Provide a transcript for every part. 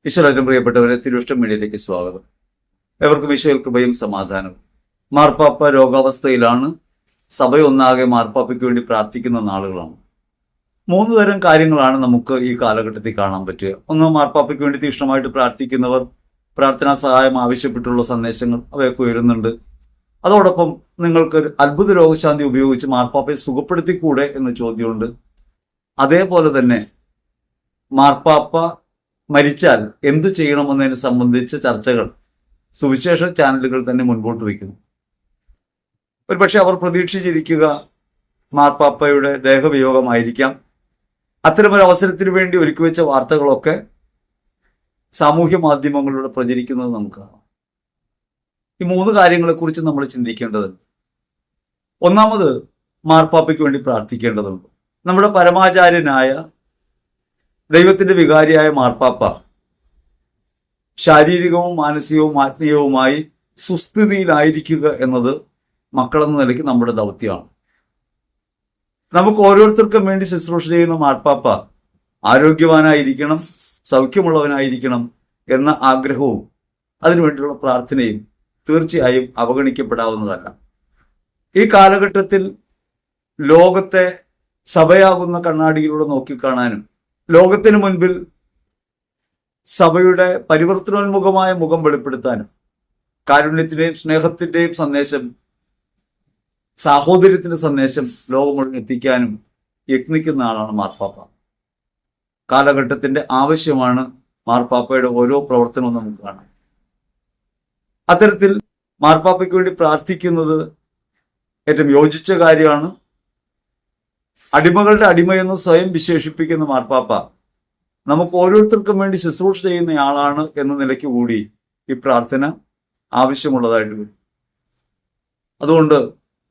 ഈശ്വരനും പ്രിയപ്പെട്ടവരെ, തിരുവിഷ്ടം മീഡിയയിലേക്ക് സ്വാഗതം. എവർക്കും ഈശ്വര കൃപയും സമാധാനവും. മാർപ്പാപ്പ രോഗാവസ്ഥയിലാണ്. സഭയൊന്നാകെ മാർപ്പാപ്പയ്ക്ക് വേണ്ടി പ്രാർത്ഥിക്കുന്ന നാളുകളാണ്. 3 തരം കാര്യങ്ങളാണ് നമുക്ക് ഈ കാലഘട്ടത്തിൽ കാണാൻ പറ്റുക. ഒന്ന്, മാർപ്പാപ്പയ്ക്ക് വേണ്ടി തീക്ഷ്ണമായിട്ട് പ്രാർത്ഥിക്കുന്നവർ പ്രാർത്ഥനാ സഹായം ആവശ്യപ്പെട്ടുള്ള സന്ദേശങ്ങൾ അവയൊക്കെ ഉയരുന്നുണ്ട്. അതോടൊപ്പം നിങ്ങൾക്ക് അത്ഭുത രോഗശാന്തി ഉപയോഗിച്ച് മാർപ്പാപ്പയെ സുഖപ്പെടുത്തിക്കൂടെ എന്ന ചോദ്യമുണ്ട്. അതേപോലെ തന്നെ മാർപ്പാപ്പ മരിച്ചാൽ എന്തു ചെയ്യണമെന്നതിനെ സംബന്ധിച്ച ചർച്ചകൾ സുവിശേഷ ചാനലുകൾ തന്നെ മുൻപോട്ട് വയ്ക്കുന്നു. ഒരുപക്ഷെ അവർ പ്രതീക്ഷിച്ചിരിക്കുക മാർപ്പാപ്പയുടെ ദേഹവിയോഗമായിരിക്കാം. അത്തരമൊരു അവസരത്തിന് വേണ്ടി ഒരുക്കി വെച്ച വാർത്തകളൊക്കെ സാമൂഹ്യ മാധ്യമങ്ങളിലൂടെ പ്രചരിക്കുന്നത് നമുക്ക് കാണാം. ഈ 3 കാര്യങ്ങളെക്കുറിച്ച് നമ്മൾ ചിന്തിക്കേണ്ടതുണ്ട്. ഒന്നാമത്, മാർപ്പാപ്പയ്ക്ക് വേണ്ടി പ്രാർത്ഥിക്കേണ്ടതുണ്ട്. നമ്മുടെ പരമാചാര്യനായ ദൈവത്തിന്റെ വികാരിയായ മാർപ്പാപ്പ ശാരീരികവും മാനസികവും ആത്മീയവുമായി സുസ്ഥിതിയിലായിരിക്കുക എന്നത് മക്കളെന്ന നിലയ്ക്ക് നമ്മുടെ ദൗത്യമാണ്. നമുക്ക് ഓരോരുത്തർക്കും വേണ്ടി ശുശ്രൂഷ ചെയ്യുന്ന മാർപ്പാപ്പ ആരോഗ്യവാനായിരിക്കണം, സൗഖ്യമുള്ളവനായിരിക്കണം എന്ന ആഗ്രഹവും അതിനുവേണ്ടിയുള്ള പ്രാർത്ഥനയും തീർച്ചയായും അവഗണിക്കപ്പെടാവുന്നതല്ല. ഈ കാലഘട്ടത്തിൽ ലോകത്തെ സഭയാകുന്ന കണ്ണാടിയിലൂടെ നോക്കിക്കാണാനും ലോകത്തിന് മുൻപിൽ സഭയുടെ പരിവർത്തനോന്മുഖമായ മുഖം വെളിപ്പെടുത്താനും കാരുണ്യത്തിന്റെയും സ്നേഹത്തിന്റെയും സന്ദേശം, സാഹോദര്യത്തിന്റെ സന്ദേശം ലോകം മുഴുവൻ എത്തിക്കാനും യത്നിക്കുന്ന ആളാണ് മാർപ്പാപ്പ. കാലഘട്ടത്തിന്റെ ആവശ്യമാണ് മാർപ്പാപ്പയുടെ ഓരോ പ്രവർത്തനവും നമുക്ക് കാണാം. അത്തരത്തിൽ മാർപ്പാപ്പയ്ക്ക് വേണ്ടി പ്രാർത്ഥിക്കുന്നത് ഏറ്റവും യോജിച്ച കാര്യമാണ്. അടിമകളുടെ അടിമയെന്ന് സ്വയം വിശേഷിപ്പിക്കുന്ന മാർപ്പാപ്പ നമുക്ക് ഓരോരുത്തർക്കും വേണ്ടി ശുശ്രൂഷ ചെയ്യുന്നയാളാണ് എന്ന നിലയ്ക്ക് കൂടി ഈ പ്രാർത്ഥന ആവശ്യമുള്ളതായിട്ട് വരും. അതുകൊണ്ട്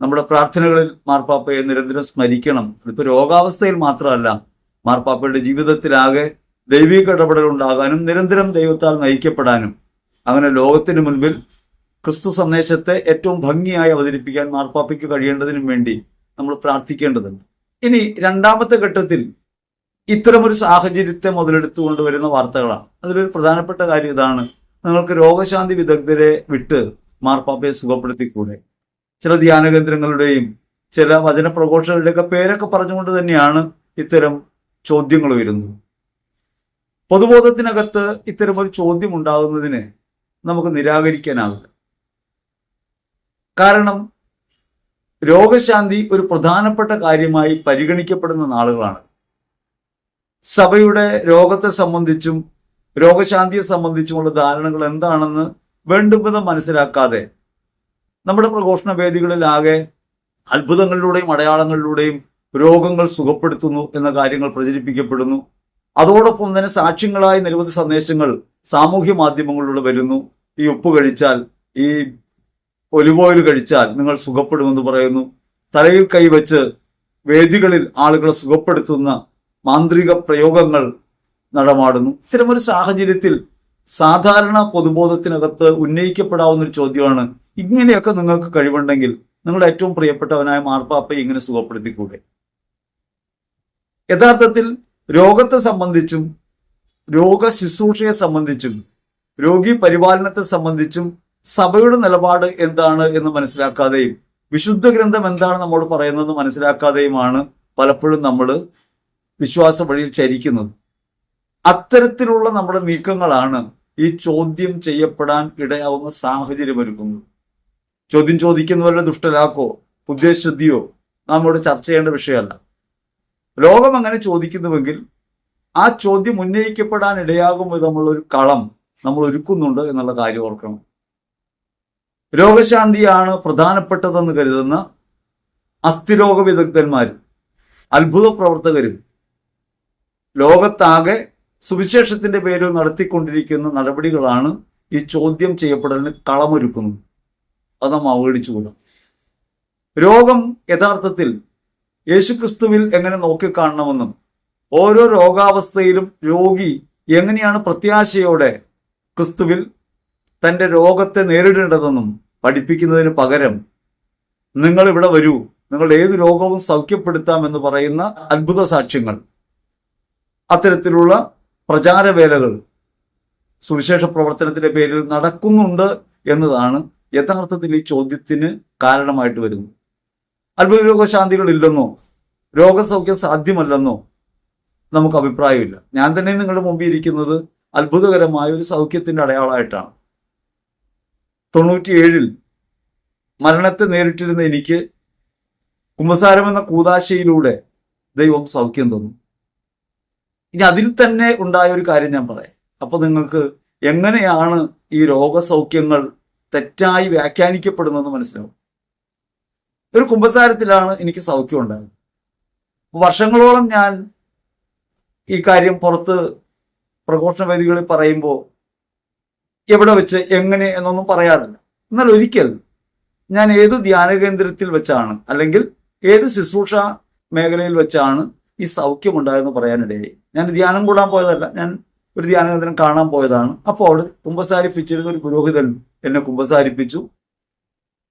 നമ്മുടെ പ്രാർത്ഥനകളിൽ മാർപ്പാപ്പയെ നിരന്തരം സ്മരിക്കണം. അതിപ്പോൾ രോഗാവസ്ഥയിൽ മാത്രമല്ല, മാർപ്പാപ്പയുടെ ജീവിതത്തിലാകെ ദൈവിക ഇടപെടൽ ഉണ്ടാകാനും നിരന്തരം ദൈവത്താൽ നയിക്കപ്പെടാനും അങ്ങനെ ലോകത്തിന് മുൻപിൽ ക്രിസ്തു സന്ദേശത്തെ ഏറ്റവും ഭംഗിയായി അവതരിപ്പിക്കാൻ മാർപ്പാപ്പയ്ക്ക് കഴിയേണ്ടതിനും വേണ്ടി നമ്മൾ പ്രാർത്ഥിക്കേണ്ടതുണ്ട്. ഇനി രണ്ടാമത്തെ ഘട്ടത്തിൽ ഇത്തരമൊരു സാഹചര്യത്തെ മുതലെടുത്തുകൊണ്ട് വരുന്ന വാർത്തകളാണ്. അതിലൊരു പ്രധാനപ്പെട്ട കാര്യം ഇതാണ്: നിങ്ങൾക്ക് രോഗശാന്തി വിദഗ്ധരെ വിട്ട് മാർപ്പാപ്പയെ സുഖപ്പെടുത്തിക്കൂടെ? ചില ധ്യാന കേന്ദ്രങ്ങളുടെയും ചില വചനപ്രഘോഷകരുടെയൊക്കെ പേരൊക്കെ പറഞ്ഞുകൊണ്ട് തന്നെയാണ് ഇത്തരം ചോദ്യങ്ങൾ വരുന്നത്. പൊതുബോധത്തിനകത്ത് ഇത്തരമൊരു ചോദ്യം ഉണ്ടാകുന്നതിനെ നമുക്ക് നിരാകരിക്കാനാവില്ല. കാരണം രോഗശാന്തി ഒരു പ്രധാനപ്പെട്ട കാര്യമായി പരിഗണിക്കപ്പെടുന്ന നാളുകളാണ്. സഭയുടെ രോഗത്തെ സംബന്ധിച്ചും രോഗശാന്തിയെ സംബന്ധിച്ചുമുള്ള ധാരണകൾ എന്താണെന്ന് വേണ്ടും വിധം മനസ്സിലാക്കാതെ നമ്മുടെ പ്രഘോഷണ വേദികളിലാകെ അത്ഭുതങ്ങളിലൂടെയും അടയാളങ്ങളിലൂടെയും രോഗങ്ങൾ സുഖപ്പെടുത്തുന്നു എന്ന കാര്യങ്ങൾ പ്രചരിപ്പിക്കപ്പെടുന്നു. അതോടൊപ്പം തന്നെ സാക്ഷ്യങ്ങളായി നിരവധി സന്ദേശങ്ങൾ സാമൂഹ്യ മാധ്യമങ്ങളിലൂടെ വരുന്നു. ഈ ഉപ്പ് കഴിച്ചാൽ, ഈ ഒലിവ് ഓയിൽ കഴിച്ചാൽ നിങ്ങൾ സുഖപ്പെടുമെന്ന് പറയുന്നു. തലയിൽ കൈവച്ച് വേദികളിൽ ആളുകളെ സുഖപ്പെടുത്തുന്ന മാന്ത്രിക പ്രയോഗങ്ങൾ നടമാടുന്നു. ഇത്തരമൊരു സാഹചര്യത്തിൽ സാധാരണ പൊതുബോധത്തിനകത്ത് ഉന്നയിക്കപ്പെടാവുന്ന ഒരു ചോദ്യമാണ്: ഇങ്ങനെയൊക്കെ നിങ്ങൾക്ക് കഴിവുണ്ടെങ്കിൽ നിങ്ങളുടെ ഏറ്റവും പ്രിയപ്പെട്ടവനായ മാർപ്പാപ്പയെ ഇങ്ങനെ സുഖപ്പെടുത്തിക്കൂടെ? യഥാർത്ഥത്തിൽ രോഗത്തെ സംബന്ധിച്ചും രോഗ ശുശ്രൂഷയെ സംബന്ധിച്ചും രോഗി പരിപാലനത്തെ സംബന്ധിച്ചും സഭയുടെ നിലപാട് എന്താണ് എന്ന് മനസ്സിലാക്കാതെയും വിശുദ്ധ ഗ്രന്ഥം എന്താണ് നമ്മോട് പറയുന്നതെന്ന് മനസ്സിലാക്കാതെയുമാണ് പലപ്പോഴും നമ്മൾ വിശ്വാസ വഴിയിൽ ചരിക്കുന്നത്. അത്തരത്തിലുള്ള നമ്മുടെ നീക്കങ്ങളാണ് ഈ ചോദ്യം ചെയ്യപ്പെടാൻ ഇടയാവുന്ന സാഹചര്യം ഒരുക്കുന്നത്. ചോദ്യം ചോദിക്കുന്നവരുടെ ദുഷ്ടലാക്കോ ഉദ്ദേശശുദ്ധിയോ നമ്മോട് ചർച്ച ചെയ്യേണ്ട വിഷയമല്ല. ലോകം അങ്ങനെ ചോദിക്കുന്നുവെങ്കിൽ ആ ചോദ്യം ഉന്നയിക്കപ്പെടാൻ ഇടയാകും വിധമുള്ളൊരു കളം നമ്മൾ ഒരുക്കുന്നുണ്ട് എന്നുള്ള കാര്യം ഓർക്കണം. രോഗശാന്തിയാണ് പ്രധാനപ്പെട്ടതെന്ന് കരുതുന്ന അസ്ഥിരോഗ വിദഗ്ധന്മാരും അത്ഭുത പ്രവർത്തകരും ലോകത്താകെ സുവിശേഷത്തിന്റെ പേരിൽ നടത്തിക്കൊണ്ടിരിക്കുന്ന നടപടികളാണ് ഈ ചോദ്യം ചെയ്യപ്പെടലിന് കളമൊരുക്കുന്നത്. അത് നാം അവഗണിച്ചുകൂടാ. രോഗം യഥാർത്ഥത്തിൽ യേശുക്രിസ്തുവിൽ എങ്ങനെ നോക്കിക്കാണണമെന്നും ഓരോ രോഗാവസ്ഥയിലും രോഗി എങ്ങനെയാണ് പ്രത്യാശയോടെ ക്രിസ്തുവിൽ തന്റെ രോഗത്തെ നേരിടേണ്ടതെന്നും പഠിപ്പിക്കുന്നതിന് പകരം നിങ്ങൾ ഇവിടെ വരൂ, നിങ്ങൾ ഏത് രോഗവും സൗഖ്യപ്പെടുത്താമെന്ന് പറയുന്ന അത്ഭുത സാക്ഷ്യങ്ങൾ, അത്തരത്തിലുള്ള പ്രചാരവേലകൾ സുവിശേഷ പ്രവർത്തനത്തിന്റെ പേരിൽ നടക്കുന്നുണ്ട് എന്നതാണ് യഥാർത്ഥത്തിൽ ഈ ചോദ്യത്തിന് കാരണമായിട്ട് വരുന്നത്. അത്ഭുത രോഗശാന്തികൾ ഇല്ലെന്നോ രോഗസൗഖ്യം സാധ്യമല്ലെന്നോ നമുക്ക് അഭിപ്രായമില്ല. ഞാൻ തന്നെ നിങ്ങളുടെ മുമ്പിൽ ഇരിക്കുന്നത് അത്ഭുതകരമായ ഒരു സൗഖ്യത്തിന്റെ അടയാളമായിട്ടാണ്. 97 മരണത്തെ നേരിട്ടിരുന്ന എനിക്ക് കുമ്പസാരം എന്ന കൂദാശയിലൂടെ ദൈവം സൗഖ്യം തന്നു. ഇനി അതിൽ തന്നെ ഉണ്ടായ ഒരു കാര്യം ഞാൻ പറയാം. അപ്പൊ നിങ്ങൾക്ക് എങ്ങനെയാണ് ഈ രോഗസൗഖ്യങ്ങൾ തെറ്റായി വ്യാഖ്യാനിക്കപ്പെടുന്നതെന്ന് മനസ്സിലാവും. ഒരു കുമ്പസാരത്തിലാണ് എനിക്ക് സൗഖ്യം ഉണ്ടായത്. വർഷങ്ങളോളം ഞാൻ ഈ കാര്യം പുറത്ത് പ്രഘോഷണ വേദികളിൽ പറയുമ്പോൾ എവിടെ വെച്ച് എങ്ങനെ എന്നൊന്നും പറയാറില്ല. എന്നാൽ ഒരിക്കൽ ഞാൻ ഏത് ധ്യാന കേന്ദ്രത്തിൽ വെച്ചാണ് അല്ലെങ്കിൽ ഏത് ശുശ്രൂഷ മേഖലയിൽ വെച്ചാണ് ഈ സൗഖ്യം ഉണ്ടായെന്ന് പറയാനിടയായി. ഞാൻ ധ്യാനം കൂടാൻ പോയതല്ല, ഞാൻ ഒരു ധ്യാന കേന്ദ്രം കാണാൻ പോയതാണ്. അപ്പോൾ അവിടെ കുമ്പസാരിപ്പിച്ചിരുന്ന ഒരു പുരോഹിതൻ എന്നെ കുമ്പസാരിപ്പിച്ചു.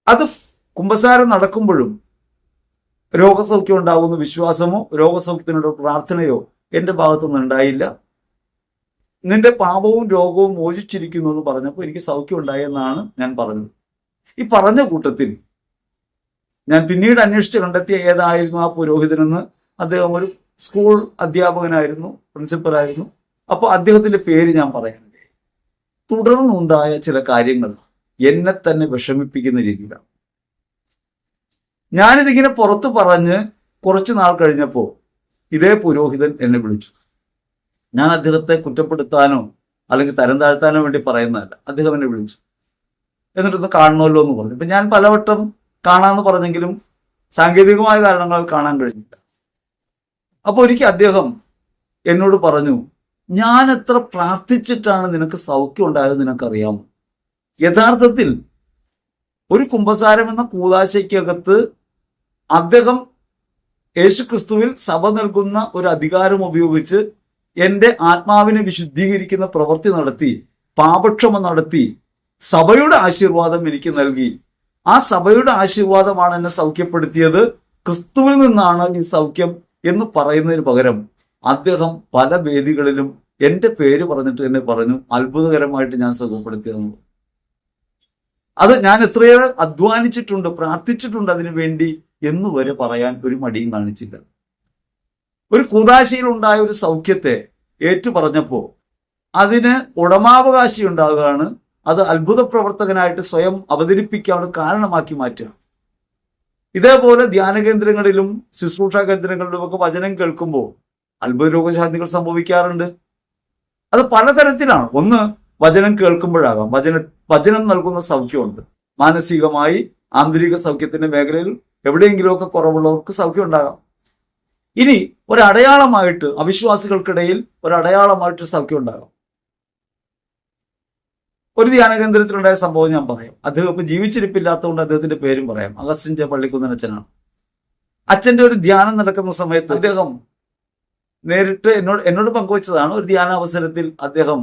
അത് കുമ്പസാരം നടക്കുമ്പോഴും രോഗസൗഖ്യം ഉണ്ടാകുന്ന വിശ്വാസമോ രോഗസൗഖ്യത്തിനുള്ള പ്രാർത്ഥനയോ എന്റെ ഭാഗത്തുനിന്ന് ഉണ്ടായില്ല. നിന്റെ പാപവും രോഗവും മോചിച്ചിരിക്കുന്നു എന്ന് പറഞ്ഞപ്പോൾ എനിക്ക് സൗഖ്യം ഉണ്ടായെന്നാണ് ഞാൻ പറഞ്ഞത്. ഈ പറഞ്ഞ കൂട്ടത്തിൽ ഞാൻ പിന്നീട് അന്വേഷിച്ച് കണ്ടെത്തിയ ഏതായിരുന്നു ആ പുരോഹിതനെന്ന്. അദ്ദേഹം ഒരു സ്കൂൾ അധ്യാപകനായിരുന്നു, പ്രിൻസിപ്പലായിരുന്നു. അപ്പോൾ അദ്ദേഹത്തിന്റെ പേര് ഞാൻ പറയാനില്ലേ. തുടർന്നുണ്ടായ ചില കാര്യങ്ങൾ എന്നെ തന്നെ വിഷമിപ്പിക്കുന്ന രീതിയിലാണ്. ഞാനിതിങ്ങനെ പുറത്തു പറഞ്ഞ് കുറച്ചു നാൾ കഴിഞ്ഞപ്പോൾ ഇതേ പുരോഹിതൻ എന്നെ വിളിച്ചു. ഞാൻ അദ്ദേഹത്തെ കുറ്റപ്പെടുത്താനോ അല്ലെങ്കിൽ തരം താഴ്ത്താനോ വേണ്ടി പറയുന്നതല്ല. അദ്ദേഹം എന്നെ വിളിച്ചു. എന്നിട്ടൊന്ന് കാണണമല്ലോ എന്ന് പറഞ്ഞു. ഇപ്പൊ ഞാൻ പലവട്ടം കാണാമെന്ന് പറഞ്ഞെങ്കിലും സാങ്കേതികമായ കാരണങ്ങളാൽ കാണാൻ കഴിഞ്ഞില്ല. അപ്പൊ ഒരിക്കൽ അദ്ദേഹം എന്നോട് പറഞ്ഞു, ഞാൻ എത്ര പ്രാർത്ഥിച്ചിട്ടാണ് നിനക്ക് സൗഖ്യം ഉണ്ടായത് നിനക്കറിയാമോ? യഥാർത്ഥത്തിൽ ഒരു കുമ്പസാരം എന്ന കൂദാശയ്ക്കകത്ത് അദ്ദേഹം യേശുക്രിസ്തുവിൽ സഭ നൽകുന്ന ഒരു അധികാരം ഉപയോഗിച്ച് എന്റെ ആത്മാവിനെ വിശുദ്ധീകരിക്കുന്ന പ്രവൃത്തി നടത്തി, പാപക്ഷമ നടത്തി, സഭയുടെ ആശീർവാദം എനിക്ക് നൽകി. ആ സഭയുടെ ആശീർവാദമാണ് എന്നെ സൗഖ്യപ്പെടുത്തിയത്. ക്രിസ്തുവിൽ നിന്നാണ് ഈ സൗഖ്യം എന്ന് പറയുന്നതിന് പകരം അദ്ദേഹം പല വേദികളിലും എന്റെ പേര് പറഞ്ഞിട്ട് എന്നെ പറഞ്ഞു, അത്ഭുതകരമായിട്ട് ഞാൻ സുഖപ്പെടുത്തിയെന്ന്. അത് ഞാൻ എത്രയേറെ അധ്വാനിച്ചിട്ടുണ്ട്, പ്രാർത്ഥിച്ചിട്ടുണ്ട് അതിനു വേണ്ടി എന്ന് വരെ പറയാൻ ഒരു മടിയും കാണിച്ചില്ല. ഒരു കൂദാശയിൽ ഉണ്ടായ ഒരു സൗഖ്യത്തെ ഏറ്റു പറഞ്ഞപ്പോ അതിന് ഉടമാവകാശി ഉണ്ടാകുകയാണ്. അത് അത്ഭുത പ്രവർത്തകനായിട്ട് സ്വയം അവതരിപ്പിക്കാനുള്ള കാരണമാക്കി മാറ്റുക. ഇതേപോലെ ധ്യാന കേന്ദ്രങ്ങളിലും ശുശ്രൂഷാ കേന്ദ്രങ്ങളിലും ഒക്കെ വചനം കേൾക്കുമ്പോൾ അത്ഭുത രോഗശാന്തികൾ സംഭവിക്കാറുണ്ട്. അത് പലതരത്തിലാണ്. ഒന്ന്, വചനം കേൾക്കുമ്പോഴാകാം. വചനം നൽകുന്ന സൗഖ്യമുണ്ട്. മാനസികമായി ആന്തരിക സൗഖ്യത്തിന്റെ മേഖലയിൽ എവിടെയെങ്കിലുമൊക്കെ കുറവുള്ളവർക്ക് സൗഖ്യം ഉണ്ടാകാം. ഇനി ഒരടയാളമായിട്ട് അവിശ്വാസികൾക്കിടയിൽ ഒരടയാളമായിട്ട് സൗഖ്യം ഉണ്ടാകാം. ഒരു ധ്യാന കേന്ദ്രത്തിലുണ്ടായ സംഭവം ഞാൻ പറയാം. അദ്ദേഹം ഇപ്പം ജീവിച്ചിരിപ്പില്ലാത്തതുകൊണ്ട് അദ്ദേഹത്തിന്റെ പേരും പറയാം. അഗസ്റ്റിൻ ജെ പള്ളിക്കുന്നൻ അച്ഛനാണ്. അച്ഛന്റെ ഒരു ധ്യാനം നടക്കുന്ന സമയത്ത് അദ്ദേഹം നേരിട്ട് എന്നോട് പങ്കുവച്ചതാണ്. ഒരു ധ്യാനാവസരത്തിൽ അദ്ദേഹം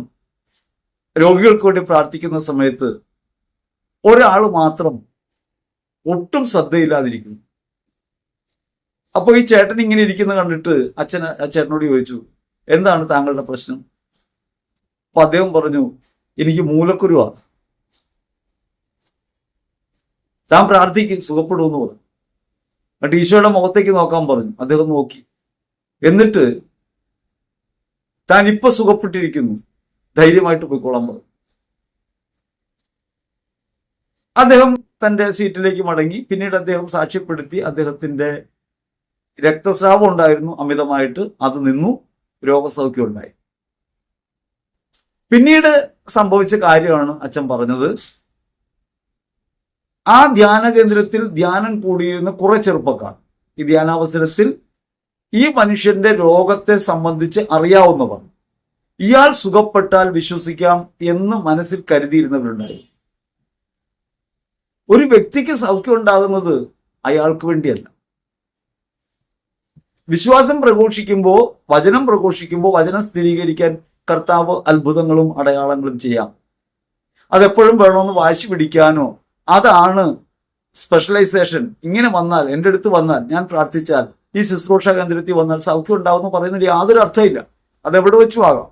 രോഗികൾക്ക് വേണ്ടി പ്രാർത്ഥിക്കുന്ന സമയത്ത് ഒരാൾ മാത്രം ഒട്ടും ശ്രദ്ധയില്ലാതിരിക്കുന്നു. അപ്പൊ ഈ ചേട്ടൻ ഇങ്ങനെ ഇരിക്കുന്ന കണ്ടിട്ട് ചേട്ടനോട് ചോദിച്ചു, എന്താണ് താങ്കളുടെ പ്രശ്നം? അപ്പൊ അദ്ദേഹം പറഞ്ഞു, എനിക്ക് മൂലക്കുരുവാണ്. താൻ പ്രാർത്ഥിക്കും സുഖപ്പെടുമെന്ന് പറഞ്ഞു. എന്നിട്ട് ഈശോയുടെ മുഖത്തേക്ക് നോക്കാൻ പറഞ്ഞു. അദ്ദേഹം നോക്കി. എന്നിട്ട് താൻ ഇപ്പൊ സുഖപ്പെട്ടിരിക്കുന്നു, ധൈര്യമായിട്ട് പോയിക്കോളാൻ പറഞ്ഞു. അദ്ദേഹം തന്റെ സീറ്റിലേക്ക് മടങ്ങി. പിന്നീട് അദ്ദേഹം സാക്ഷ്യപ്പെടുത്തി. അദ്ദേഹത്തിന്റെ രക്തസ്രാവം ഉണ്ടായിരുന്നു അമിതമായിട്ട്, അത് നിന്നു, രോഗസൗഖ്യം ഉണ്ടായി. പിന്നീട് സംഭവിച്ച കാര്യമാണ് അച്ഛൻ പറഞ്ഞത്. ആ ധ്യാന കേന്ദ്രത്തിൽ ധ്യാനം കൂടിയിരുന്ന കുറെ ചെറുപ്പക്കാർ ഈ ധ്യാനാവസരത്തിൽ ഈ മനുഷ്യന്റെ രോഗത്തെ സംബന്ധിച്ച് അറിയാവുന്നവർ, ഇയാൾ സുഖപ്പെട്ടാൽ വിശ്വസിക്കാം എന്ന് മനസ്സിൽ കരുതിയിരുന്നവരുണ്ടായി. ഒരു വ്യക്തിക്ക് സൗഖ്യം ഉണ്ടാകുന്നത് അയാൾക്ക് വേണ്ടിയല്ല. വിശ്വാസം പ്രഘോഷിക്കുമ്പോൾ, വചനം പ്രഘോഷിക്കുമ്പോൾ വചനം സ്ഥിരീകരിക്കാൻ കർത്താവ് അത്ഭുതങ്ങളും അടയാളങ്ങളും ചെയ്യാം. അതെപ്പോഴും വേണമെന്ന് വാശി പിടിക്കാനോ, അതാണ് സ്പെഷ്യലൈസേഷൻ, ഇങ്ങനെ വന്നാൽ, എൻ്റെ അടുത്ത് വന്നാൽ, ഞാൻ പ്രാർത്ഥിച്ചാൽ, ഈ ശുശ്രൂഷ കേന്ദ്രത്തിൽ വന്നാൽ സൗഖ്യം ഉണ്ടാവുമെന്ന് പറയുന്നതിൽ യാതൊരു അർത്ഥമില്ല. അതെവിടെ വെച്ചും ആകാം.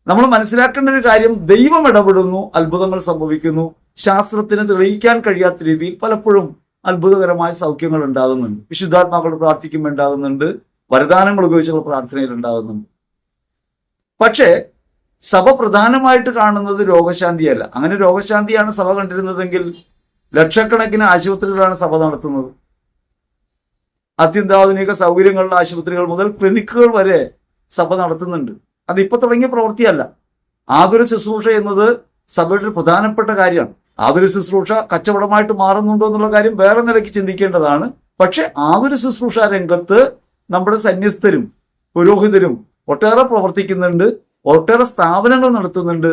നമ്മൾ മനസ്സിലാക്കേണ്ട ഒരു കാര്യം, ദൈവം ഇടപെടുന്നു, അത്ഭുതങ്ങൾ സംഭവിക്കുന്നു. ശാസ്ത്രത്തിന് തെളിയിക്കാൻ കഴിയാത്ത രീതിയിൽ പലപ്പോഴും അത്ഭുതകരമായ സൗഖ്യങ്ങൾ ഉണ്ടാകുന്നുണ്ട്. വിശുദ്ധാത്മാക്കൾ പ്രാർത്ഥിക്കുമ്പോൾ ഉണ്ടാകുന്നുണ്ട്, വരദാനങ്ങൾ ഉപയോഗിച്ചുള്ള പ്രാർത്ഥനയിൽ ഉണ്ടാകുന്നുണ്ട്. പക്ഷേ സഭ പ്രധാനമായിട്ട് കാണുന്നത് രോഗശാന്തിയല്ല. അങ്ങനെ രോഗശാന്തിയാണ് സഭ കണ്ടിരുന്നതെങ്കിൽ ലക്ഷക്കണക്കിന് ആശുപത്രികളാണ് സഭ നടത്തുന്നത്. അത്യന്താധുനിക സൗകര്യങ്ങളുള്ള ആശുപത്രികൾ മുതൽ ക്ലിനിക്കുകൾ വരെ സഭ നടത്തുന്നുണ്ട്. അതിപ്പോ തുടങ്ങിയ പ്രവൃത്തിയല്ല. ആതുര ശുശ്രൂഷ എന്നത് സഭയുടെ ഒരു പ്രധാനപ്പെട്ട കാര്യമാണ്. ആതുര ശുശ്രൂഷ കച്ചവടമായിട്ട് മാറുന്നുണ്ടോ എന്നുള്ള കാര്യം വേറെ നിലയ്ക്ക് ചിന്തിക്കേണ്ടതാണ്. പക്ഷെ ആതുര ശുശ്രൂഷ രംഗത്ത് നമ്മുടെ സന്യസ്തരും പുരോഹിതരും ഒട്ടേറെ പ്രവർത്തിക്കുന്നുണ്ട്, ഒട്ടേറെ സ്ഥാപനങ്ങൾ നടത്തുന്നുണ്ട്.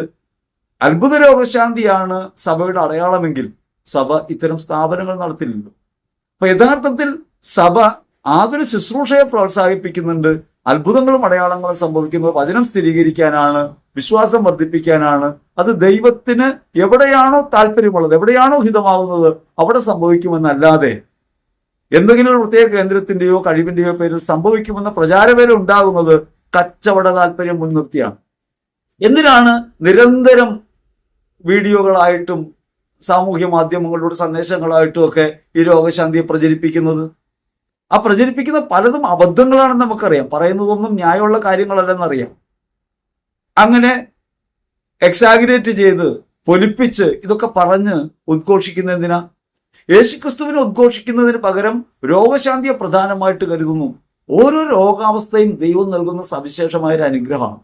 അത്ഭുത രോഗശാന്തിയാണ് സഭയുടെ അടയാളമെങ്കിൽ സഭ ഇത്തരം സ്ഥാപനങ്ങൾ നടത്തില്ലല്ലോ. അപ്പൊ യഥാർത്ഥത്തിൽ സഭ ആതുര ശുശ്രൂഷയെ പ്രോത്സാഹിപ്പിക്കുന്നുണ്ട്. അത്ഭുതങ്ങളും അടയാളങ്ങളും സംഭവിക്കുന്നത് വചനം സ്ഥിരീകരിക്കാനാണ്, വിശ്വാസം വർദ്ധിപ്പിക്കാനാണ്. അത് ദൈവത്തിന് എവിടെയാണോ താല്പര്യമുള്ളത്, എവിടെയാണോ ഹിതമാവുന്നത് അവിടെ സംഭവിക്കുമെന്നല്ലാതെ എന്തെങ്കിലും ഒരു പ്രത്യേക കേന്ദ്രത്തിന്റെയോ കഴിവിന്റെയോ പേരിൽ സംഭവിക്കുമെന്ന പ്രചാരവേല ഉണ്ടാകുന്നത് കച്ചവട താല്പര്യം മുൻനിർത്തിയാണ്. എന്തിനാണ് നിരന്തരം വീഡിയോകളായിട്ടും സാമൂഹ്യ മാധ്യമങ്ങളിലൂടെ സന്ദേശങ്ങളായിട്ടും ഒക്കെ ഈ രോഗശാന്തിയെ പ്രചരിപ്പിക്കുന്നത്? ആ പ്രചരിപ്പിക്കുന്ന പലതും അബദ്ധങ്ങളാണെന്ന് നമുക്കറിയാം. പറയുന്നതൊന്നും ന്യായമുള്ള കാര്യങ്ങളല്ലെന്നറിയാം. അങ്ങനെ എക്സാഗറേറ്റ് ചെയ്ത് പൊലിപ്പിച്ച് ഇതൊക്കെ പറഞ്ഞ് ഉദ്ഘോഷിക്കുന്നതിനാ? യേശുക്രിസ്തുവിനെ ഉദ്ഘോഷിക്കുന്നതിന് പകരം രോഗശാന്തിയെ പ്രധാനമായിട്ട് കരുതുന്നു. ഓരോ രോഗാവസ്ഥയും ദൈവം നൽകുന്ന സവിശേഷമായ ഒരു അനുഗ്രഹമാണ്.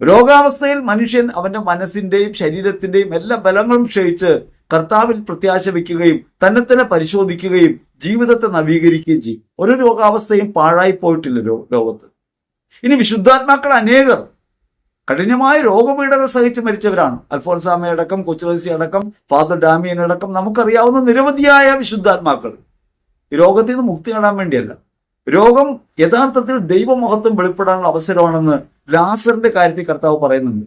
രോഗാവസ്ഥയിൽ മനുഷ്യൻ അവന്റെ മനസ്സിന്റെയും ശരീരത്തിന്റെയും എല്ലാ ബലങ്ങളും ക്ഷയിച്ച് കർത്താവിൽ പ്രത്യാശ വയ്ക്കുകയും തന്നെ തന്നെ പരിശോധിക്കുകയും ജീവിതത്തെ നവീകരിക്കുകയും ചെയ്യും. ഒരു രോഗാവസ്ഥയും പാഴായി പോയിട്ടില്ല ലോകത്ത്. ഇനി വിശുദ്ധാത്മാക്കൾ അനേകർ കഠിനമായ രോഗപീഠകൾ സഹിച്ച് മരിച്ചവരാണ്. അൽഫോൻസാമയടക്കം, കൊച്ചുറസി അടക്കം, ഫാദർ ഡാമിയൻ അടക്കം നമുക്കറിയാവുന്ന നിരവധിയായ വിശുദ്ധാത്മാക്കൾ ഈ രോഗത്തിൽ നിന്ന് മുക്തി നേടാൻ വേണ്ടിയല്ല. രോഗം യഥാർത്ഥത്തിൽ ദൈവമഹത്വം വെളിപ്പെടാനുള്ള അവസരമാണെന്ന് ലാസറിന്റെ കാര്യത്തിൽ കർത്താവ് പറയുന്നുണ്ട്.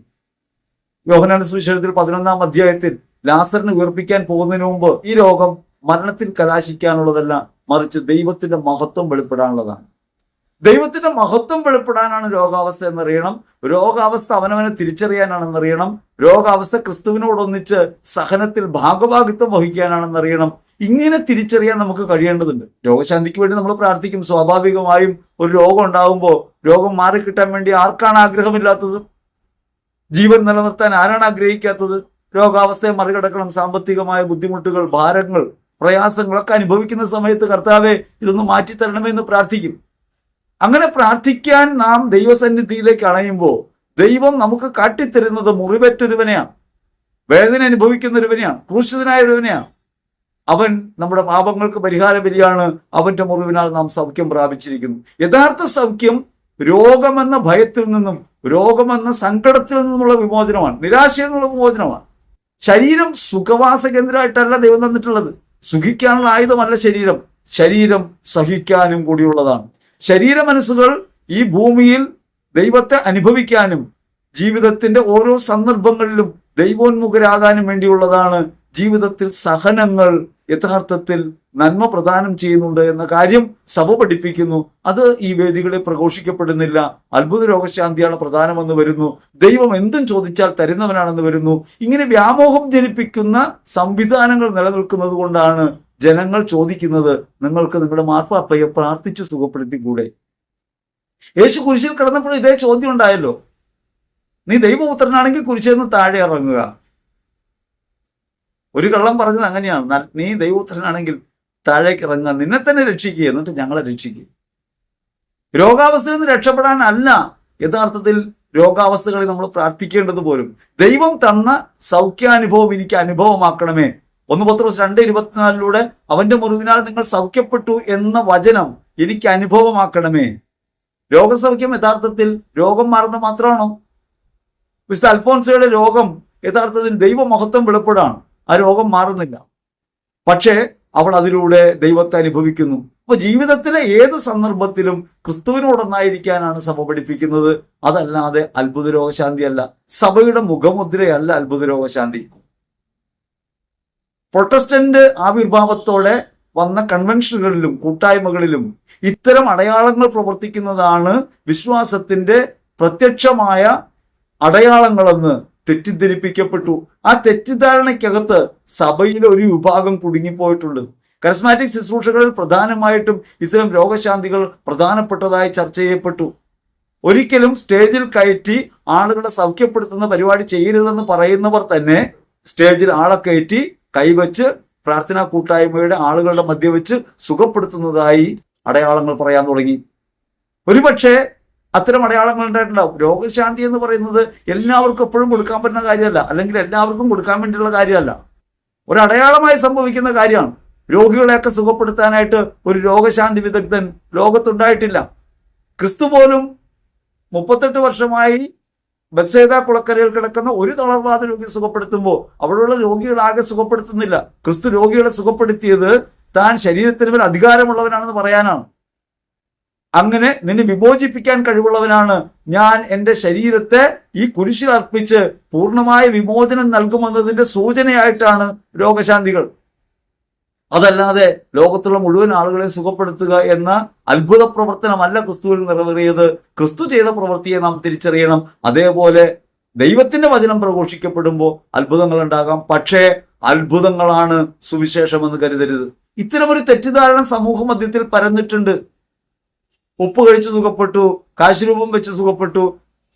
യോഹന്നാന്റെ സുവിശേഷത്തിൽ 11-ാം അധ്യായത്തിൽ ലാസറിനെ ഉയർപ്പിക്കാൻ പോകുന്നതിന് മുമ്പ് ഈ രോഗം മരണത്തിൽ കലാശിക്കാനുള്ളതല്ല, മറിച്ച് ദൈവത്തിന്റെ മഹത്വം വെളിപ്പെടാനുള്ളതാണ്. ദൈവത്തിന്റെ മഹത്വം വെളിപ്പെടാനാണ് രോഗാവസ്ഥ എന്നറിയണം. രോഗാവസ്ഥ അവനവനെ തിരിച്ചറിയാനാണെന്നറിയണം. രോഗാവസ്ഥ ക്രിസ്തുവിനോടൊന്നിച്ച് സഹനത്തിൽ ഭാഗഭാഗിത്വം വഹിക്കാനാണെന്നറിയണം. ഇങ്ങനെ തിരിച്ചറിയാൻ നമുക്ക് കഴിയേണ്ടതുണ്ട്. രോഗശാന്തിക്ക് വേണ്ടി നമ്മൾ പ്രാർത്ഥിക്കും. സ്വാഭാവികമായും ഒരു രോഗം ഉണ്ടാകുമ്പോൾ രോഗം മാറിക്കിട്ടാൻ വേണ്ടി ആർക്കാണ് ആഗ്രഹമില്ലാത്തത്? ജീവൻ നിലനിർത്താൻ ആരാണ് ആഗ്രഹിക്കാത്തത്? രോഗാവസ്ഥയെ മറികടക്കണം. സാമ്പത്തികമായ ബുദ്ധിമുട്ടുകൾ, ഭാരങ്ങൾ, പ്രയാസങ്ങളൊക്കെ അനുഭവിക്കുന്ന സമയത്ത് കർത്താവെ ഇതൊന്ന് മാറ്റിത്തരണമെന്ന് പ്രാർത്ഥിക്കും. അങ്ങനെ പ്രാർത്ഥിക്കാൻ നാം ദൈവസന്നിധിയിലേക്ക് അണയുമ്പോൾ ദൈവം നമുക്ക് കാട്ടിത്തരുന്നത് മുറിവേറ്റൊരുവനെയാണ്, വേദന അനുഭവിക്കുന്ന ഒരുവനെയാണ്, ക്രൂശിതനായ ഒരുവനെയാണ്. അവൻ നമ്മുടെ പാപങ്ങൾക്ക് പരിഹാര ബലിയാണ്. അവന്റെ മുറിവിനാൽ നാം സൗഖ്യം പ്രാപിച്ചിരിക്കുന്നു. യഥാർത്ഥ സൗഖ്യം രോഗമെന്ന ഭയത്തിൽ നിന്നും, രോഗമെന്ന സങ്കടത്തിൽ നിന്നുമുള്ള വിമോചനമാണ്, നിരാശയിൽ നിന്നുള്ള വിമോചനമാണ്. ശരീരം സുഖവാസ കേന്ദ്രമായിട്ടല്ല ദൈവം തന്നിട്ടുള്ളത്. സുഖിക്കാനുള്ള ആയുധമല്ല ശരീരം. ശരീരം സഹിക്കാനും കൂടിയുള്ളതാണ്. ശരീര മനസ്സുകൾ ഈ ഭൂമിയിൽ ദൈവത്തെ അനുഭവിക്കാനും ജീവിതത്തിന്റെ ഓരോ സന്ദർഭങ്ങളിലും ദൈവോന്മുഖരാകാനും വേണ്ടിയുള്ളതാണ്. ജീവിതത്തിൽ സഹനങ്ങൾ യഥാർത്ഥത്തിൽ നന്മ പ്രദാനം ചെയ്യുന്നുണ്ട് എന്ന കാര്യം സഭ പഠിപ്പിക്കുന്നു. അത് ഈ വേദികളിൽ പ്രഘോഷിക്കപ്പെടുന്നില്ല. അത്ഭുത രോഗശാന്തിയാണ് പ്രധാനമെന്ന് വരുന്നു. ദൈവം എന്തും ചോദിച്ചാൽ തരുന്നവനാണെന്ന് വരുന്നു. ഇങ്ങനെ വ്യാമോഹം ജനിപ്പിക്കുന്ന സംവിധാനങ്ങൾ നിലനിൽക്കുന്നത് കൊണ്ടാണ് ജനങ്ങൾ ചോദിക്കുന്നത്, നിങ്ങൾക്ക് നിങ്ങളുടെ മാർപ്പാപ്പയെ പ്രാർത്ഥിച്ചു സുഖപ്പെടുത്തിക്കൂടെ? യേശു കുരിശിൽ കിടന്നപ്പോൾ ഇതേ ചോദ്യം ഉണ്ടായല്ലോ. നീ ദൈവപുത്രനാണെങ്കിൽ കുരിശിൽ നിന്ന് താഴെ ഇറങ്ങുക. ഒരു കള്ളം പറഞ്ഞത് അങ്ങനെയാണ്. നീ ദൈവപുത്രനാണെങ്കിൽ താഴേക്ക് ഇറങ്ങുക, നിന്നെ തന്നെ രക്ഷിക്കുക, എന്നിട്ട് ഞങ്ങളെ രക്ഷിക്കുക. രോഗാവസ്ഥയിൽ നിന്ന് രക്ഷപ്പെടാനല്ല യഥാർത്ഥത്തിൽ രോഗാവസ്ഥകളിൽ നമ്മൾ പ്രാർത്ഥിക്കേണ്ടത് പോലും. ദൈവം തന്ന സൗഖ്യാനുഭവം എനിക്ക് അനുഭവമാക്കണമേ. 1 പത്രോസ് 2:24 അവന്റെ മുറിവിനാൽ നിങ്ങൾ സൗഖ്യപ്പെട്ടു എന്ന വചനം എനിക്ക് അനുഭവമാക്കണമേ. രോഗസൗഖ്യം യഥാർത്ഥത്തിൽ രോഗം മാറുന്ന മാത്രമാണോ? വിശുദ്ധ അൽഫോൻസയുടെ രോഗം യഥാർത്ഥത്തിൽ ദൈവമഹത്വം വെളിപ്പെടാണ്. ആ രോഗം മാറുന്നില്ല, പക്ഷേ അവൾ അതിലൂടെ ദൈവത്തെ അനുഭവിക്കുന്നു. അപ്പൊ ജീവിതത്തിലെ ഏത് സന്ദർഭത്തിലും ക്രിസ്തുവിനോടൊന്നായിരിക്കാനാണ് സഭ പഠിപ്പിക്കുന്നത്. അതല്ലാതെ അത്ഭുത രോഗശാന്തി അല്ല. സഭയുടെ മുഖമുദ്രയല്ല അത്ഭുത രോഗശാന്തി. പ്രൊട്ടസ്റ്റന്റ് ആവിർഭാവത്തോടെ വന്ന കൺവെൻഷനുകളിലും കൂട്ടായ്മകളിലും ഇത്തരം അടയാളങ്ങൾ പ്രവർത്തിക്കുന്നതാണ് വിശ്വാസത്തിന്റെ പ്രത്യക്ഷമായ അടയാളങ്ങളെന്ന് തെറ്റിദ്ധരിപ്പിക്കപ്പെട്ടു. ആ തെറ്റിദ്ധാരണയ്ക്കകത്ത് സഭയിലെ ഒരു വിഭാഗം കുടുങ്ങിപ്പോയിട്ടുണ്ട്. കരിസ്മാറ്റിക് ശുശ്രൂഷകളിൽ പ്രധാനമായിട്ടും ഇത്തരം രോഗശാന്തികൾ പ്രധാനപ്പെട്ടതായി ചർച്ച ചെയ്യപ്പെട്ടു. ഒരിക്കലും സ്റ്റേജിൽ കയറ്റി ആളുകളെ സൗഖ്യപ്പെടുത്തുന്ന പരിപാടി ചെയ്യരുതെന്ന് പറയുന്നവർ തന്നെ സ്റ്റേജിൽ ആളെ കയറ്റി കൈവച്ച് പ്രാർത്ഥനാ കൂട്ടായ്മയുടെ ആളുകളുടെ മധ്യ വെച്ച് സുഖപ്പെടുത്തുന്നതായി അടയാളങ്ങൾ പറയാൻ തുടങ്ങി. ഒരുപക്ഷെ അത്തരം അടയാളങ്ങൾ ഉണ്ടായിട്ടുണ്ടാവും. രോഗശാന്തി എന്ന് പറയുന്നത് എല്ലാവർക്കും എപ്പോഴും കൊടുക്കാൻ പറ്റുന്ന കാര്യമല്ല, അല്ലെങ്കിൽ എല്ലാവർക്കും കൊടുക്കാൻ വേണ്ടിയുള്ള കാര്യമല്ല, ഒരു അടയാളമായി സംഭവിക്കുന്ന കാര്യമാണ്. രോഗികളെയൊക്കെ സുഖപ്പെടുത്താനായിട്ട് ഒരു രോഗശാന്തി വിദഗ്ധൻ ലോകത്തുണ്ടായിട്ടില്ല. ക്രിസ്തു പോലും 38 വർഷമായി ബത്സേദ കുളക്കരയിൽ കിടക്കുന്ന ഒരു തളർവാദ രോഗി സുഖപ്പെടുത്തുമ്പോൾ അവിടെയുള്ള രോഗികളാകെ സുഖപ്പെടുത്തുന്നില്ല. ക്രിസ്തു രോഗികളെ സുഖപ്പെടുത്തിയത് താൻ ശരീരത്തിന് മേൽ അധികാരമുള്ളവനാണെന്ന് പറയാനാണ്. അങ്ങനെ നിന്നെ വിമോചിപ്പിക്കാൻ കഴിവുള്ളവനാണ് ഞാൻ, എൻ്റെ ശരീരത്തെ ഈ കുരിശിൽ അർപ്പിച്ച് പൂർണ്ണമായ വിമോചനം നൽകുമെന്നതിന്റെ സൂചനയായിട്ടാണ് രോഗശാന്തികൾ. അതല്ലാതെ ലോകത്തുള്ള മുഴുവൻ ആളുകളെ സുഖപ്പെടുത്തുക എന്ന അത്ഭുത പ്രവർത്തനമല്ല ക്രിസ്തുവിൽ നിറവേറിയത്. ക്രിസ്തു ചെയ്ത പ്രവൃത്തിയെ നാം തിരിച്ചറിയണം. അതേപോലെ ദൈവത്തിന്റെ വചനം പ്രഘോഷിക്കപ്പെടുമ്പോൾ അത്ഭുതങ്ങൾ ഉണ്ടാകാം, പക്ഷേ അത്ഭുതങ്ങളാണ് സുവിശേഷമെന്ന് കരുതരുത്. ഇത്തരമൊരു തെറ്റിദ്ധാരണ സമൂഹ മധ്യത്തിൽ പരന്നിട്ടുണ്ട്. ഉപ്പ് കഴിച്ച് സുഖപ്പെട്ടു, കാശുരൂപം വെച്ച് സുഖപ്പെട്ടു,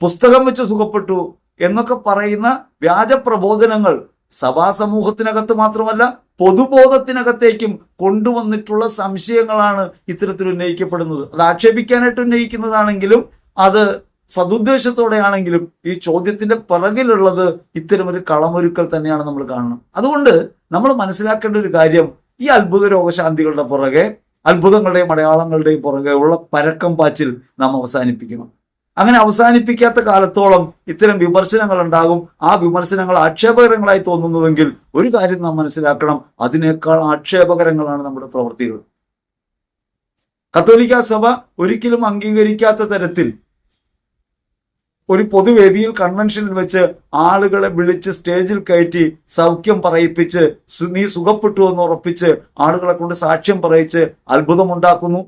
പുസ്തകം വെച്ച് സുഖപ്പെട്ടു എന്നൊക്കെ പറയുന്ന വ്യാജ പ്രബോധനങ്ങൾ സഭാ സമൂഹത്തിനകത്ത് മാത്രമല്ല പൊതുബോധത്തിനകത്തേക്കും കൊണ്ടുവന്നിട്ടുള്ള സംശയങ്ങളാണ് ഇത്തരത്തിൽ ഉന്നയിക്കപ്പെടുന്നത്. അത് ആക്ഷേപിക്കാനായിട്ട് ഉന്നയിക്കുന്നതാണെങ്കിലും അത് സതുദ്ദേശത്തോടെയാണെങ്കിലും ഈ ചോദ്യത്തിന്റെ പിറകിലുള്ളത് ഇത്തരമൊരു കളമൊരുക്കൽ തന്നെയാണ് നമ്മൾ കാണണം. അതുകൊണ്ട് നമ്മൾ മനസ്സിലാക്കേണ്ട ഒരു കാര്യം, ഈ അത്ഭുത രോഗശാന്തികളുടെ പുറകെ, അത്ഭുതങ്ങളുടെയും അടയാളങ്ങളുടെയും പുറകെ ഉള്ള പരക്കം പാച്ചിൽ നാം അവസാനിപ്പിക്കണം. അങ്ങനെ അവസാനിപ്പിക്കാത്ത കാലത്തോളം ഇത്തരം വിമർശനങ്ങൾ ഉണ്ടാകും. ആ വിമർശനങ്ങൾ ആക്ഷേപകരങ്ങളായി തോന്നുന്നുവെങ്കിൽ ഒരു കാര്യം നാം മനസ്സിലാക്കണം, അതിനേക്കാൾ ആക്ഷേപകരങ്ങളാണ് നമ്മുടെ പ്രവൃത്തികൾ. കത്തോലിക്ക സഭ ഒരിക്കലും അംഗീകരിക്കാത്ത തരത്തിൽ ഒരു പൊതുവേദിയിൽ കൺവെൻഷനിൽ വെച്ച് ആളുകളെ വിളിച്ച് സ്റ്റേജിൽ കയറ്റി സൗഖ്യം പറയിപ്പിച്ച് നീ സുഖപ്പെട്ടു എന്ന് ഉറപ്പിച്ച് ആളുകളെ കൊണ്ട് സാക്ഷ്യം പറയിച്ച് അത്ഭുതമുണ്ടാക്കുന്നു.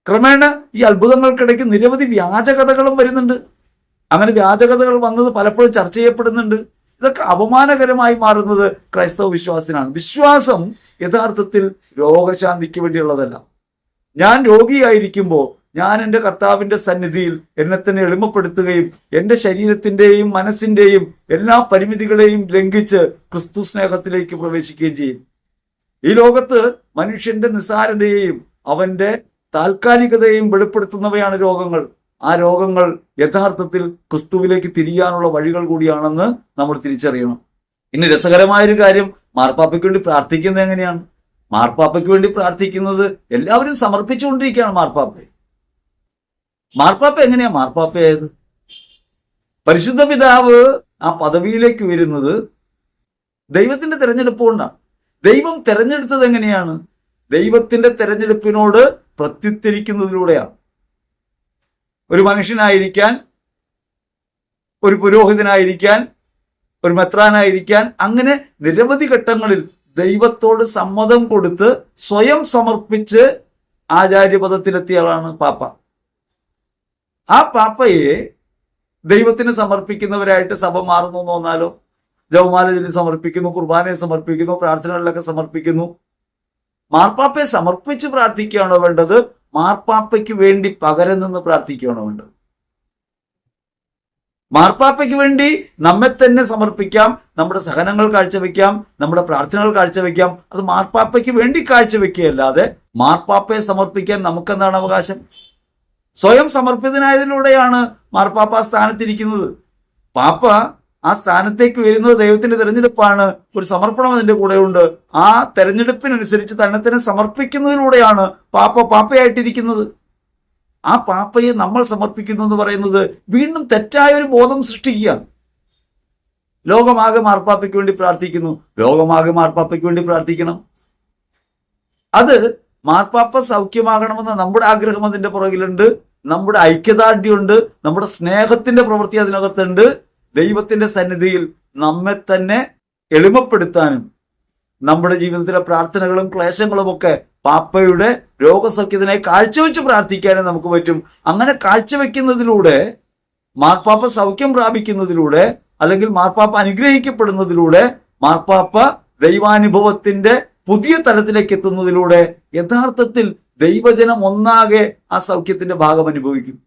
ക്രമേണ ഈ അത്ഭുതങ്ങൾക്കിടയ്ക്ക് നിരവധി വ്യാജകഥകളും വരുന്നുണ്ട്. അങ്ങനെ വ്യാജകഥകൾ വന്നത് പലപ്പോഴും ചർച്ച ചെയ്യപ്പെടുന്നുണ്ട്. ഇതൊക്കെ അപമാനകരമായി മാറുന്നത് ക്രൈസ്തവ വിശ്വാസത്തിനാണ്. വിശ്വാസം യഥാർത്ഥത്തിൽ രോഗശാന്തിക്ക് വേണ്ടിയുള്ളതല്ല. ഞാൻ രോഗിയായിരിക്കുമ്പോൾ ഞാൻ എൻ്റെ കർത്താവിന്റെ സന്നിധിയിൽ എന്നെ തന്നെ എളിമപ്പെടുത്തുകയും എൻ്റെ ശരീരത്തിന്റെയും മനസ്സിന്റെയും എല്ലാ പരിമിതികളെയും ലംഘിച്ച് ക്രിസ്തു സ്നേഹത്തിലേക്ക് പ്രവേശിക്കുകയും ചെയ്യും. ഈ ലോകത്ത് മനുഷ്യന്റെ നിസ്സാരതയെയും അവന്റെ താൽക്കാലികതയെയും വെളിപ്പെടുത്തുന്നവയാണ് രോഗങ്ങൾ. ആ രോഗങ്ങൾ യഥാർത്ഥത്തിൽ ക്രിസ്തുവിലേക്ക് തിരിയാനുള്ള വഴികൾ കൂടിയാണെന്ന് നമ്മൾ തിരിച്ചറിയണം. ഇനി രസകരമായൊരു കാര്യം, മാർപ്പാപ്പയ്ക്ക് വേണ്ടി പ്രാർത്ഥിക്കുന്നത് എങ്ങനെയാണ്? മാർപ്പാപ്പയ്ക്ക് വേണ്ടി പ്രാർത്ഥിക്കുന്നത് എല്ലാവരും സമർപ്പിച്ചുകൊണ്ടിരിക്കുകയാണ്. മാർപ്പാപ്പ എങ്ങനെയാ മാർപ്പാപ്പയായത്? പരിശുദ്ധ പിതാവ് ആ പദവിയിലേക്ക് വരുന്നത് ദൈവത്തിന്റെ തെരഞ്ഞെടുപ്പ് കൊണ്ടാണ്. ദൈവം തെരഞ്ഞെടുത്തത് എങ്ങനെയാണ്? ദൈവത്തിന്റെ തെരഞ്ഞെടുപ്പിനോട് പ്രത്യുത്തരിക്കുന്നതിലൂടെയാണ്. ഒരു മനുഷ്യനായിരിക്കാൻ, ഒരു പുരോഹിതനായിരിക്കാൻ, ഒരു മെത്രാനായിരിക്കാൻ, അങ്ങനെ നിരവധി ഘട്ടങ്ങളിൽ ദൈവത്തോട് സമ്മതം കൊടുത്ത് സ്വയം സമർപ്പിച്ച് ആചാര്യപദത്തിലെത്തിയ ആളാണ് പാപ്പ. ആ പാപ്പയെ ദൈവത്തിന് സമർപ്പിക്കുന്നവരായിട്ട് സഭ മാറുന്നു എന്ന് തോന്നാലോ? ജപമാല ചൊല്ലി സമർപ്പിക്കുന്നു, കുർബാനയെ സമർപ്പിക്കുന്നു, പ്രാർത്ഥനകളിലൊക്കെ സമർപ്പിക്കുന്നു. മാർപ്പാപ്പയെ സമർപ്പിച്ച് പ്രാർത്ഥിക്കുകയാണോ വേണ്ടത്? മാർപ്പാപ്പയ്ക്ക് വേണ്ടി പകരം നിന്ന് പ്രാർത്ഥിക്കുകയാണോ വേണ്ടത്? മാർപ്പാപ്പയ്ക്ക് വേണ്ടി നമ്മെ തന്നെ സമർപ്പിക്കാം, നമ്മുടെ സഹനങ്ങൾ കാഴ്ചവെക്കാം, നമ്മുടെ പ്രാർത്ഥനകൾ കാഴ്ചവെക്കാം. അത് മാർപ്പാപ്പയ്ക്ക് വേണ്ടി കാഴ്ചവെക്കുകയല്ലാതെ മാർപ്പാപ്പയെ സമർപ്പിക്കാൻ നമുക്കെന്താണ് അവകാശം? സ്വയം സമർപ്പിതനായതിലൂടെയാണ് മാർപ്പാപ്പ ആ സ്ഥാനത്തിരിക്കുന്നത്. പാപ്പ ആ സ്ഥാനത്തേക്ക് വരുന്നത് ദൈവത്തിന്റെ തെരഞ്ഞെടുപ്പാണ്. ഒരു സമർപ്പണം അതിന്റെ കൂടെയുണ്ട്. ആ തെരഞ്ഞെടുപ്പിനനുസരിച്ച് തന്നെ തന്നെ സമർപ്പിക്കുന്നതിലൂടെയാണ് പാപ്പയായിട്ടിരിക്കുന്നത്. ആ പാപ്പയെ നമ്മൾ സമർപ്പിക്കുന്നു എന്ന് പറയുന്നത് വീണ്ടും തെറ്റായ ഒരു ബോധം സൃഷ്ടിക്കുക. ലോകമാകെ മാർപ്പാപ്പയ്ക്ക് വേണ്ടി പ്രാർത്ഥിക്കുന്നു, ലോകമാകെ മാർപ്പാപ്പയ്ക്ക് വേണ്ടി പ്രാർത്ഥിക്കണം. അത് മാർപ്പാപ്പ സൗഖ്യമാകണമെന്ന നമ്മുടെ ആഗ്രഹം അതിന്റെ പുറകിലുണ്ട്, നമ്മുടെ ഐക്യദാർഢ്യമുണ്ട്, നമ്മുടെ സ്നേഹത്തിന്റെ പ്രവൃത്തി അതിനകത്തുണ്ട്. ദൈവത്തിന്റെ സന്നിധിയിൽ നമ്മെ തന്നെ എളിമപ്പെടുത്താനും നമ്മുടെ ജീവിതത്തിലെ പ്രാർത്ഥനകളും ക്ലേശങ്ങളും ഒക്കെ പാപ്പയുടെ രോഗസൗഖ്യത്തിനായി കാഴ്ചവെച്ച് പ്രാർത്ഥിക്കാനും നമുക്ക് പറ്റും. അങ്ങനെ കാഴ്ചവെക്കുന്നതിലൂടെ മാർപ്പാപ്പ സൗഖ്യം പ്രാപിക്കുന്നതിലൂടെ അല്ലെങ്കിൽ മാർപ്പാപ്പ അനുഗ്രഹിക്കപ്പെടുന്നതിലൂടെ മാർപ്പാപ്പ ദൈവാനുഭവത്തിന്റെ പുതിയ തലത്തിലേക്ക് എത്തുന്നതിലൂടെ യഥാർത്ഥത്തിൽ ദൈവജനം ഒന്നാകെ ആ സൗഖ്യത്തിന്റെ ഭാഗം അനുഭവിക്കും.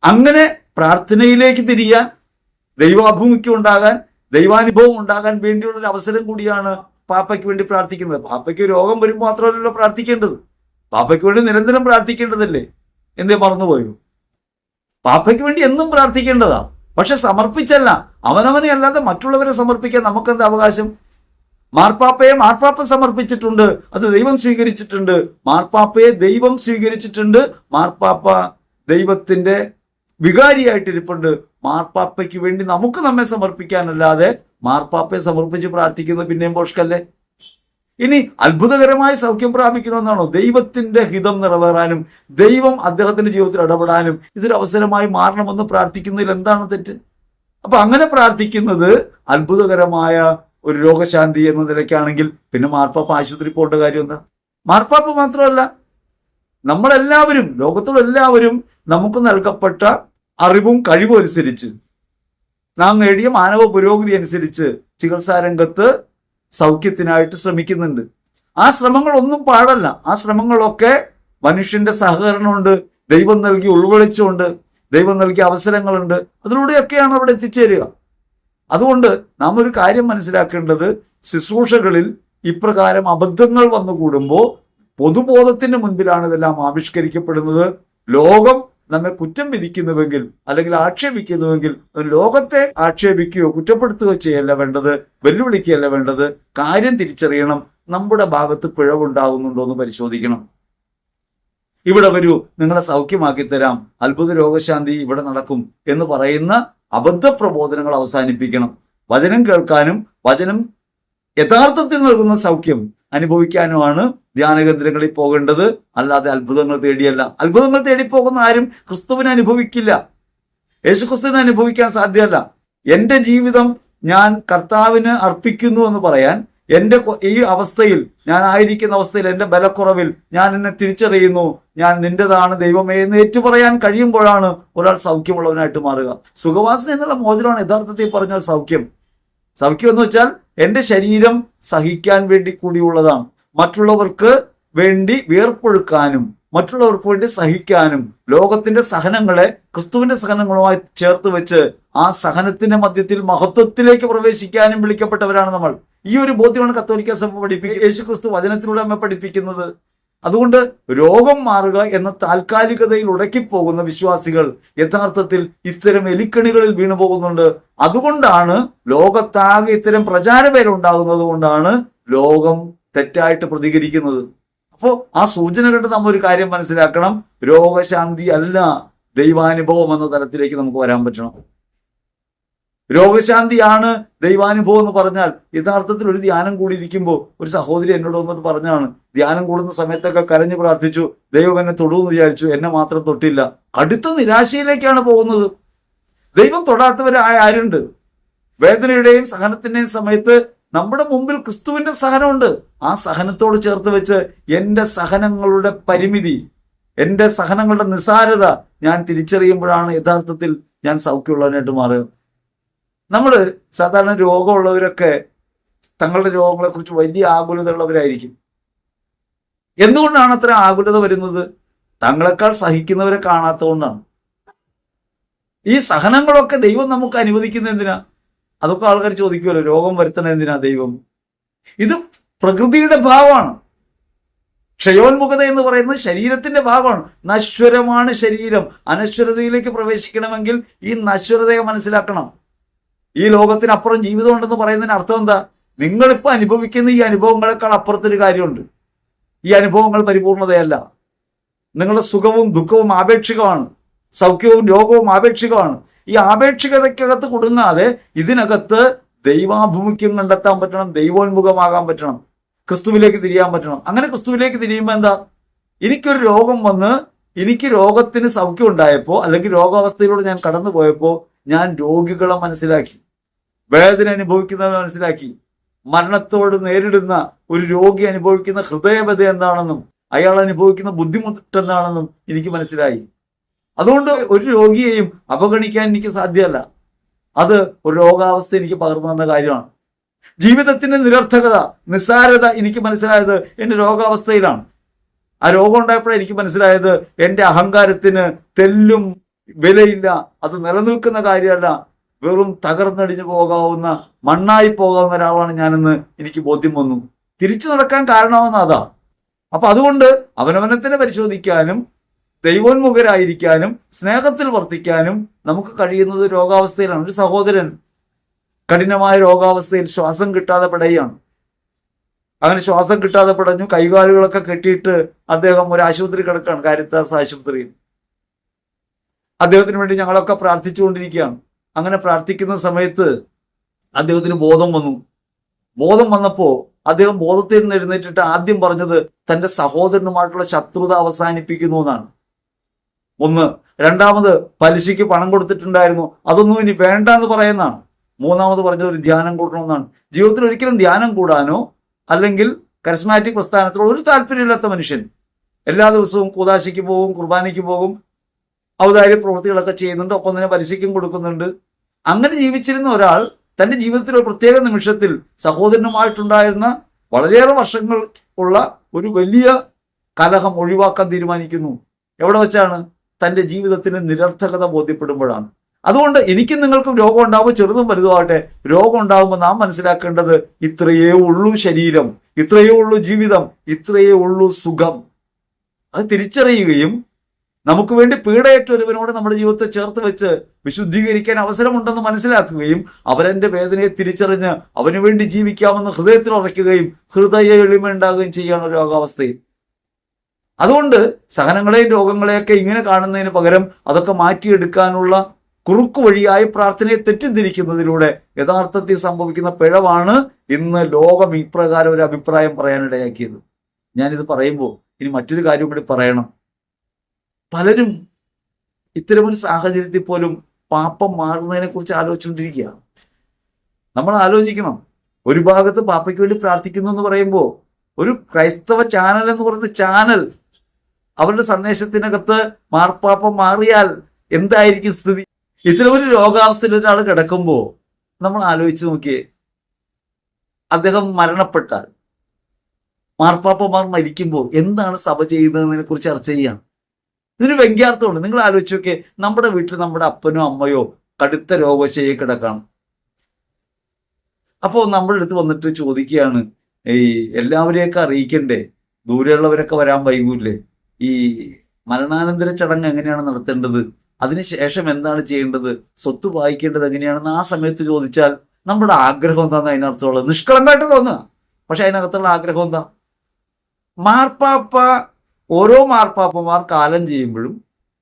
അങ്ങനെ പ്രാർത്ഥനയിലേക്ക് തിരിയാൻ, ദൈവാഭിമുഖ്യം ഉണ്ടാകാൻ, ദൈവാനുഭവം ഉണ്ടാകാൻ വേണ്ടിയുള്ള ഒരു അവസരം കൂടിയാണ് പാപ്പയ്ക്ക് വേണ്ടി പ്രാർത്ഥിക്കുന്നത്. പാപ്പയ്ക്ക് രോഗം വരുമ്പോൾ മാത്രമല്ലല്ലോ പ്രാർത്ഥിക്കേണ്ടത്, പാപ്പയ്ക്ക് വേണ്ടി നിരന്തരം പ്രാർത്ഥിക്കേണ്ടതല്ലേ? എന്തേ മറന്നുപോയോ? പാപ്പയ്ക്ക് വേണ്ടി എന്നും പ്രാർത്ഥിക്കേണ്ടതാ. പക്ഷെ സമർപ്പിച്ചല്ല, അവനവനെ അല്ലാതെ മറ്റുള്ളവരെ സമർപ്പിക്കാൻ നമുക്കെന്താ അവകാശം? മാർപ്പാപ്പയെ മാർപ്പാപ്പ സമർപ്പിച്ചിട്ടുണ്ട്, അത് ദൈവം സ്വീകരിച്ചിട്ടുണ്ട്. മാർപ്പാപ്പയെ ദൈവം സ്വീകരിച്ചിട്ടുണ്ട്. മാർപ്പാപ്പ ദൈവത്തിന്റെ വികാരിയായിട്ടിരിപ്പുണ്ട്. മാർപ്പാപ്പയ്ക്ക് വേണ്ടി നമുക്ക് നമ്മെ സമർപ്പിക്കാനല്ലാതെ മാർപ്പാപ്പയെ സമർപ്പിച്ച് പ്രാർത്ഥിക്കുന്നത് പിന്നെയും പോഷ്കല്ലേ? ഇനി അത്ഭുതകരമായ സൗഖ്യം പ്രാപിക്കണമെന്നാണോ? ദൈവത്തിന്റെ ഹിതം നിറവേറാനും ദൈവം അദ്ദേഹത്തിന്റെ ജീവിതത്തിൽ ഇടപെടാനും ഇതൊരു അവസരമായി മാറണമെന്ന് പ്രാർത്ഥിക്കുന്നതിൽ എന്താണ് തെറ്റ്? അപ്പൊ അങ്ങനെ പ്രാർത്ഥിക്കുന്നത് അത്ഭുതകരമായ ഒരു രോഗശാന്തി എന്ന നിലയ്ക്കാണെങ്കിൽ പിന്നെ മാർപ്പാപ്പ ആശുപത്രി പോകേണ്ട കാര്യം എന്താ? മാർപ്പാപ്പ മാത്രമല്ല, നമ്മളെല്ലാവരും, ലോകത്തുള്ള എല്ലാവരും നമുക്ക് നൽകപ്പെട്ട അറിവും കഴിവും അനുസരിച്ച്, നാം നേടിയ മാനവ പുരോഗതി അനുസരിച്ച് ചികിത്സാരംഗത്ത് സൗഖ്യത്തിനായിട്ട് ശ്രമിക്കുന്നുണ്ട്. ആ ശ്രമങ്ങളൊന്നും പാടല്ല. ആ ശ്രമങ്ങളൊക്കെ മനുഷ്യന്റെ സഹകരണമുണ്ട്, ദൈവം നൽകി ഉൾവെളിച്ചമുണ്ട്, ദൈവം നൽകിയ അവസരങ്ങളുണ്ട്. അതിലൂടെയൊക്കെയാണ് അവിടെ എത്തിച്ചേരുക. അതുകൊണ്ട് നാം ഒരു കാര്യം മനസ്സിലാക്കേണ്ടത്, ശുശ്രൂഷകളിൽ ഇപ്രകാരം അബദ്ധങ്ങൾ വന്നുകൂടുമ്പോൾ പൊതുബോധത്തിന്റെ മുൻപിലാണ് ഇതെല്ലാം ആവിഷ്കരിക്കപ്പെടുന്നത്. ലോകം നമ്മെ കുറ്റം വിധിക്കുന്നുവെങ്കിൽ അല്ലെങ്കിൽ ആക്ഷേപിക്കുന്നുവെങ്കിൽ ലോകത്തെ ആക്ഷേപിക്കുകയോ കുറ്റപ്പെടുത്തുകയോ ചെയ്യല്ല വേണ്ടത്, വെല്ലുവിളിക്കുകയല്ല വേണ്ടത്. കാര്യം തിരിച്ചറിയണം, നമ്മുടെ ഭാഗത്ത് പിഴവുണ്ടാകുന്നുണ്ടോ എന്ന് പരിശോധിക്കണം. ഇവിടെ വരൂ, നിങ്ങളെ സൗഖ്യമാക്കി തരാം, അത്ഭുത രോഗശാന്തി ഇവിടെ നടക്കും എന്ന് പറയുന്ന അബദ്ധ പ്രബോധനങ്ങൾ അവസാനിപ്പിക്കണം. വചനം കേൾക്കാനും വചനം യഥാർത്ഥത്തിൽ നൽകുന്ന സൗഖ്യം അനുഭവിക്കാനുമാണ് ധ്യാനകേന്ദ്രങ്ങളിൽ പോകേണ്ടത്, അല്ലാതെ അത്ഭുതങ്ങൾ തേടിയല്ല. അത്ഭുതങ്ങൾ തേടി പോകുന്ന ആരും ക്രിസ്തുവിനെ അനുഭവിക്കില്ല, യേശുക്രിസ്തുവിനെ അനുഭവിക്കാൻ സാധ്യമല്ല. എന്റെ ജീവിതം ഞാൻ കർത്താവിന് അർപ്പിക്കുന്നു എന്ന് പറയാൻ, എന്റെ ഈ അവസ്ഥയിൽ, ഞാൻ ആയിരിക്കുന്ന അവസ്ഥയിൽ, എന്റെ ബലക്കുറവിൽ ഞാൻ എന്നെ തിരിച്ചറിയുന്നു, ഞാൻ നിന്റേതാണ് ദൈവമേ എന്ന് ഏറ്റുപറയാൻ കഴിയുമ്പോഴാണ് ഒരാൾ സൗഖ്യമുള്ളവനായിട്ട് മാറുക. സുഖവാസന എന്നുള്ള മോചനമാണ് യഥാർത്ഥത്തിൽ പറഞ്ഞാൽ സൗഖ്യം. സൗഖ്യം എന്ന് വെച്ചാൽ എന്റെ ശരീരം സഹിക്കാൻ വേണ്ടി കൂടിയുള്ളതാണ്. മറ്റുള്ളവർക്ക് വേണ്ടി വിയർപ്പൊഴുക്കാനും മറ്റുള്ളവർക്ക് വേണ്ടി സഹിക്കാനും, ലോകത്തിന്റെ സഹനങ്ങളെ ക്രിസ്തുവിന്റെ സഹനങ്ങളുമായി ചേർത്ത് വെച്ച് ആ സഹനത്തിന്റെ മധ്യത്തിൽ മഹത്വത്തിലേക്ക് പ്രവേശിക്കാനും വിളിക്കപ്പെട്ടവരാണ് നമ്മൾ. ഈ ഒരു ബോധ്യമാണ് കത്തോലിക്ക സഭ പഠിപ്പിക്കുക, യേശു ക്രിസ്തു വചനത്തിലൂടെ നമ്മെ പഠിപ്പിക്കുന്നത്. അതുകൊണ്ട് രോഗം മാറുക എന്ന താൽക്കാലികതയിൽ ഉടക്കിപ്പോകുന്ന വിശ്വാസികൾ യഥാർത്ഥത്തിൽ ഇത്തരം എലിക്കണികളിൽ വീണു പോകുന്നുണ്ട്. അതുകൊണ്ടാണ് ലോകത്താകെ ഇത്തരം പ്രചാരപേരം ഉണ്ടാകുന്നത് കൊണ്ടാണ് ലോകം തെറ്റായിട്ട് പ്രതികരിക്കുന്നത്. അപ്പോൾ ആ സൂചന കണ്ട് നമ്മൾ ഒരു കാര്യം മനസ്സിലാക്കണം, രോഗശാന്തി അല്ല ദൈവാനുഭവം എന്ന തലത്തിലേക്ക് നമുക്ക് വരാൻ പറ്റണം. രോഗശാന്തിയാണ് ദൈവാനുഭവം എന്ന് പറഞ്ഞാൽ, യഥാർത്ഥത്തിൽ ഒരു ധ്യാനം കൂടിയിരിക്കുമ്പോൾ ഒരു സഹോദരി എന്നോട് വന്നിട്ട് പറഞ്ഞാണ്, ധ്യാനം കൂടുന്ന സമയത്തൊക്കെ കരഞ്ഞു പ്രാർത്ഥിച്ചു, ദൈവം എന്നെ തൊടുമെന്ന് വിചാരിച്ചു, എന്നെ മാത്രം തൊട്ടില്ല. കടുത്ത നിരാശയിലേക്കാണ് പോകുന്നത്. ദൈവം തൊടാത്തവരായ ആരുണ്ട്? വേദനയുടെയും സഹനത്തിന്റെയും സമയത്ത് നമ്മുടെ മുമ്പിൽ ക്രിസ്തുവിന്റെ സഹനമുണ്ട്. ആ സഹനത്തോട് ചേർത്ത് വെച്ച് എന്റെ സഹനങ്ങളുടെ പരിമിതി, എന്റെ സഹനങ്ങളുടെ നിസ്സാരത ഞാൻ തിരിച്ചറിയുമ്പോഴാണ് യഥാർത്ഥത്തിൽ ഞാൻ സൗഖ്യമുള്ളവനായിട്ട് മാറുക. നമ്മൾ സാധാരണ രോഗമുള്ളവരൊക്കെ തങ്ങളുടെ രോഗങ്ങളെ കുറിച്ച് വലിയ ആകുലത ഉള്ളവരായിരിക്കും. എന്തുകൊണ്ടാണ് അത്ര ആകുലത വരുന്നത്? തങ്ങളെക്കാൾ സഹിക്കുന്നവരെ കാണാത്തതുകൊണ്ടാണ്. ഈ സഹനങ്ങളൊക്കെ ദൈവം നമുക്ക് അനുവദിക്കുന്ന എന്തിനാ? അതൊക്കെ ആൾക്കാർ ചോദിക്കുമല്ലോ, രോഗം വരുത്തണ എന്തിനാ ദൈവം? ഇത് പ്രകൃതിയുടെ ഭാവമാണ്. ക്ഷയോന്മുഖത എന്ന് പറയുന്നത് ശരീരത്തിന്റെ ഭാഗമാണ്. നശ്വരമാണ് ശരീരം. അനശ്വരതയിലേക്ക് പ്രവേശിക്കണമെങ്കിൽ ഈ നശ്വരതയെ മനസ്സിലാക്കണം. ഈ ലോകത്തിനപ്പുറം ജീവിതം ഉണ്ടെന്ന് പറയുന്നതിന് അർത്ഥം എന്താ? നിങ്ങളിപ്പോൾ അനുഭവിക്കുന്ന ഈ അനുഭവങ്ങളെക്കാൾ അപ്പുറത്തൊരു കാര്യമുണ്ട്. ഈ അനുഭവങ്ങൾ പരിപൂർണതയല്ല. നിങ്ങളുടെ സുഖവും ദുഃഖവും ആപേക്ഷികമാണ്, സൗഖ്യവും രോഗവും ആപേക്ഷികമാണ്. ഈ ആപേക്ഷികതയ്ക്കകത്ത് കുടുങ്ങാതെ ഇതിനകത്ത് ദൈവാഭിമുഖ്യം കണ്ടെത്താൻ പറ്റണം, ദൈവോന്മുഖമാകാൻ പറ്റണം, ക്രിസ്തുവിലേക്ക് തിരിയാൻ പറ്റണം. അങ്ങനെ ക്രിസ്തുവിലേക്ക് തിരിയുമ്പോൾ എന്താ? എനിക്കൊരു രോഗം വന്ന് എനിക്ക് രോഗത്തിന് സൗഖ്യം ഉണ്ടായപ്പോൾ അല്ലെങ്കിൽ രോഗാവസ്ഥയിലൂടെ ഞാൻ കടന്നു പോയപ്പോൾ ഞാൻ രോഗികളെ മനസ്സിലാക്കി, വേദന അനുഭവിക്കുന്നവരെ മനസ്സിലാക്കി. മരണത്തോട് നേരിടുന്ന ഒരു രോഗി അനുഭവിക്കുന്ന ഹൃദയവ്യത എന്താണെന്നും അയാൾ അനുഭവിക്കുന്ന ബുദ്ധിമുട്ട് എന്താണെന്നും എനിക്ക് മനസ്സിലായി. അതുകൊണ്ട് ഒരു രോഗിയെയും അവഗണിക്കാൻ എനിക്ക് സാധ്യമല്ല. അത് ഒരു രോഗാവസ്ഥ എനിക്ക് പകർന്നു തന്ന കാര്യമാണ്. ജീവിതത്തിന്റെ നിരർത്ഥകത, നിസ്സാരത എനിക്ക് മനസ്സിലായത് എൻ്റെ രോഗാവസ്ഥയിലാണ്. ആ രോഗം ഉണ്ടായപ്പോഴാണ് എനിക്ക് മനസ്സിലായത് എൻ്റെ അഹങ്കാരത്തിന് തെല്ലും വിലയില്ല, അത് നിലനിൽക്കുന്ന കാര്യമല്ല, വെറും തകർന്നടിഞ്ഞു പോകാവുന്ന, മണ്ണായി പോകാവുന്ന ഒരാളാണ് ഞാനെന്ന് എനിക്ക് ബോധ്യം വന്നു. തിരിച്ചു നടക്കാൻ കാരണമാവുന്ന അതാ. അപ്പൊ അതുകൊണ്ട് അവനവനെ തന്നെ പരിശോധിക്കാനും ദൈവോന്മുഖരായിരിക്കാനും സ്നേഹത്തിൽ വർത്തിക്കാനും നമുക്ക് കഴിയുന്നത് രോഗാവസ്ഥയിലാണ്. ഒരു സഹോദരൻ കഠിനമായ രോഗാവസ്ഥയിൽ ശ്വാസം കിട്ടാതെ പിടയാണ്. അങ്ങനെ ശ്വാസം കിട്ടാതെ പിടഞ്ഞു, കൈകാലുകളൊക്കെ കെട്ടിയിട്ട് അദ്ദേഹം ഒരു ആശുപത്രി കിടക്കുകയാണ്, കാരിത്താസ് ആശുപത്രിയിൽ. അദ്ദേഹത്തിന് വേണ്ടി ഞങ്ങളൊക്കെ പ്രാർത്ഥിച്ചുകൊണ്ടിരിക്കുകയാണ്. അങ്ങനെ പ്രാർത്ഥിക്കുന്ന സമയത്ത് അദ്ദേഹത്തിന് ബോധം വന്നു. ബോധം വന്നപ്പോ അദ്ദേഹം ബോധത്തിൽ നിന്ന് എഴുന്നേറ്റിട്ട് ആദ്യം പറഞ്ഞത് തന്റെ സഹോദരനുമായിട്ടുള്ള ശത്രുത അവസാനിപ്പിക്കുന്നു എന്നാണ്. ഒന്ന്. രണ്ടാമത്, പലിശയ്ക്ക് പണം കൊടുത്തിട്ടുണ്ടായിരുന്നു, അതൊന്നും ഇനി വേണ്ട എന്ന് പറയുന്നതാണ്. മൂന്നാമത് പറഞ്ഞത് ഒരു ധ്യാനം കൂട്ടണമെന്നാണ്. ജീവിതത്തിൽ ഒരിക്കലും ധ്യാനം കൂടാനോ അല്ലെങ്കിൽ കരിസ്മാറ്റിക് പ്രസ്ഥാനത്തിലോ ഒരു താല്പര്യമില്ലാത്ത മനുഷ്യൻ എല്ലാ ദിവസവും കൂദാശയ്ക്ക് പോകും, കുർബാനയ്ക്ക് പോകും, ഔദാര്യ പ്രവൃത്തികളൊക്കെ ചെയ്യുന്നുണ്ട്, ഒപ്പം തന്നെ പലിശയ്ക്കും കൊടുക്കുന്നുണ്ട്. അങ്ങനെ ജീവിച്ചിരുന്ന ഒരാൾ തന്റെ ജീവിതത്തിലെ ഒരു പ്രത്യേക നിമിഷത്തിൽ സഹോദരനുമായിട്ടുണ്ടായിരുന്ന വളരെയേറെ വർഷങ്ങൾ ഉള്ള ഒരു വലിയ കലഹം ഒഴിവാക്കാൻ തീരുമാനിക്കുന്നു. എവിടെ വെച്ചാണ്? തന്റെ ജീവിതത്തിന് നിരർത്ഥകത ബോധ്യപ്പെടുമ്പോഴാണ്. അതുകൊണ്ട് എനിക്കും നിങ്ങൾക്കും രോഗം ഉണ്ടാവുമ്പോൾ, ചെറുതും വലുതുമാകട്ടെ, രോഗം ഉണ്ടാകുമ്പോൾ നാം മനസ്സിലാക്കേണ്ടത് ഇത്രയേ ഉള്ളൂ ശരീരം, ഇത്രയേ ഉള്ളൂ ജീവിതം, ഇത്രയേ ഉള്ളൂ സുഖം. അത് തിരിച്ചറിയുകയും നമുക്ക് വേണ്ടി പീഡയേറ്റ ഒരുവനോട് നമ്മുടെ ജീവിതത്തെ ചേർത്ത് വെച്ച് വിശുദ്ധീകരിക്കാൻ അവസരമുണ്ടെന്ന് മനസ്സിലാക്കുകയും അവരെന്റെ വേദനയെ തിരിച്ചറിഞ്ഞ് അവന് വേണ്ടി ജീവിക്കാമെന്ന് ഹൃദയത്തിൽ ഉറയ്ക്കുകയും ഹൃദയ എളിമ ഉണ്ടാകുകയും ചെയ്യാണ് രോഗാവസ്ഥയിൽ. അതുകൊണ്ട് സഹനങ്ങളെയും രോഗങ്ങളെയൊക്കെ ഇങ്ങനെ കാണുന്നതിന് പകരം അതൊക്കെ മാറ്റിയെടുക്കാനുള്ള കുറുക്കു വഴിയായി പ്രാർത്ഥനയെ തെറ്റിദ്ധരിക്കുന്നതിലൂടെ യഥാർത്ഥത്തിൽ സംഭവിക്കുന്ന പിഴവാണ് ഇന്ന് ലോകം ഇപ്രകാരം ഒരു അഭിപ്രായം പറയാനിടയാക്കിയത്. ഞാനിത് പറയുമ്പോൾ ഇനി മറ്റൊരു കാര്യം കൂടി പറയണം. പലരും ഇത്തരമൊരു സാഹചര്യത്തിൽ പോലും പാപ്പം മാറുന്നതിനെ കുറിച്ച് ആലോചിച്ചുകൊണ്ടിരിക്കുക. നമ്മൾ ആലോചിക്കണം. ഒരു ഭാഗത്ത് പാപ്പയ്ക്ക് വേണ്ടി പ്രാർത്ഥിക്കുന്നു എന്ന് പറയുമ്പോൾ ഒരു ക്രൈസ്തവ ചാനൽ എന്ന് പറയുന്ന ചാനൽ അവരുടെ സന്ദേശത്തിനകത്ത് മാർപ്പാപ്പം മാറിയാൽ എന്തായിരിക്കും സ്ഥിതി? ഇത്തരമൊരു രോഗാവസ്ഥയിൽ ഒരാൾ കിടക്കുമ്പോൾ നമ്മൾ ആലോചിച്ച് നോക്കിയേ, അദ്ദേഹം മരണപ്പെട്ടാൽ, മാർപ്പാപ്പമാർ മരിക്കുമ്പോൾ എന്താണ് സഭ ചെയ്യുന്നതിനെ കുറിച്ച് ചർച്ച ചെയ്യാം. ഇതിന് വ്യംഗ്യാർത്ഥമുണ്ട്. നിങ്ങൾ ആലോചിച്ച് നോക്കിയേ, നമ്മുടെ വീട്ടിൽ നമ്മുടെ അപ്പനോ അമ്മയോ കടുത്ത രോഗശയ്യയിൽ കിടക്കണം. അപ്പോൾ നമ്മുടെ അടുത്ത് വന്നിട്ട് ചോദിക്കുകയാണ്, ഈ എല്ലാവരെയൊക്കെ അറിയിക്കണ്ടേ, ദൂരെയുള്ളവരൊക്കെ വരാൻ വൈകൂല്ലേ, ഈ മരണാനന്തര ചടങ്ങ് എങ്ങനെയാണ് നടത്തേണ്ടത്, അതിനുശേഷം എന്താണ് ചെയ്യേണ്ടത്, സ്വത്ത് വായിക്കേണ്ടത് എങ്ങനെയാണെന്ന് ആ സമയത്ത് ചോദിച്ചാൽ നമ്മുടെ ആഗ്രഹം എന്താന്ന് അതിനർത്ഥമുള്ളത്? നിഷ്കളങ്കമായിട്ട് തോന്നുക. പക്ഷെ അതിനകത്തുള്ള ആഗ്രഹം എന്താ? മാർപ്പാപ്പ, ഓരോ മാർപ്പാപ്പമാർ കാലം ചെയ്യുമ്പോഴും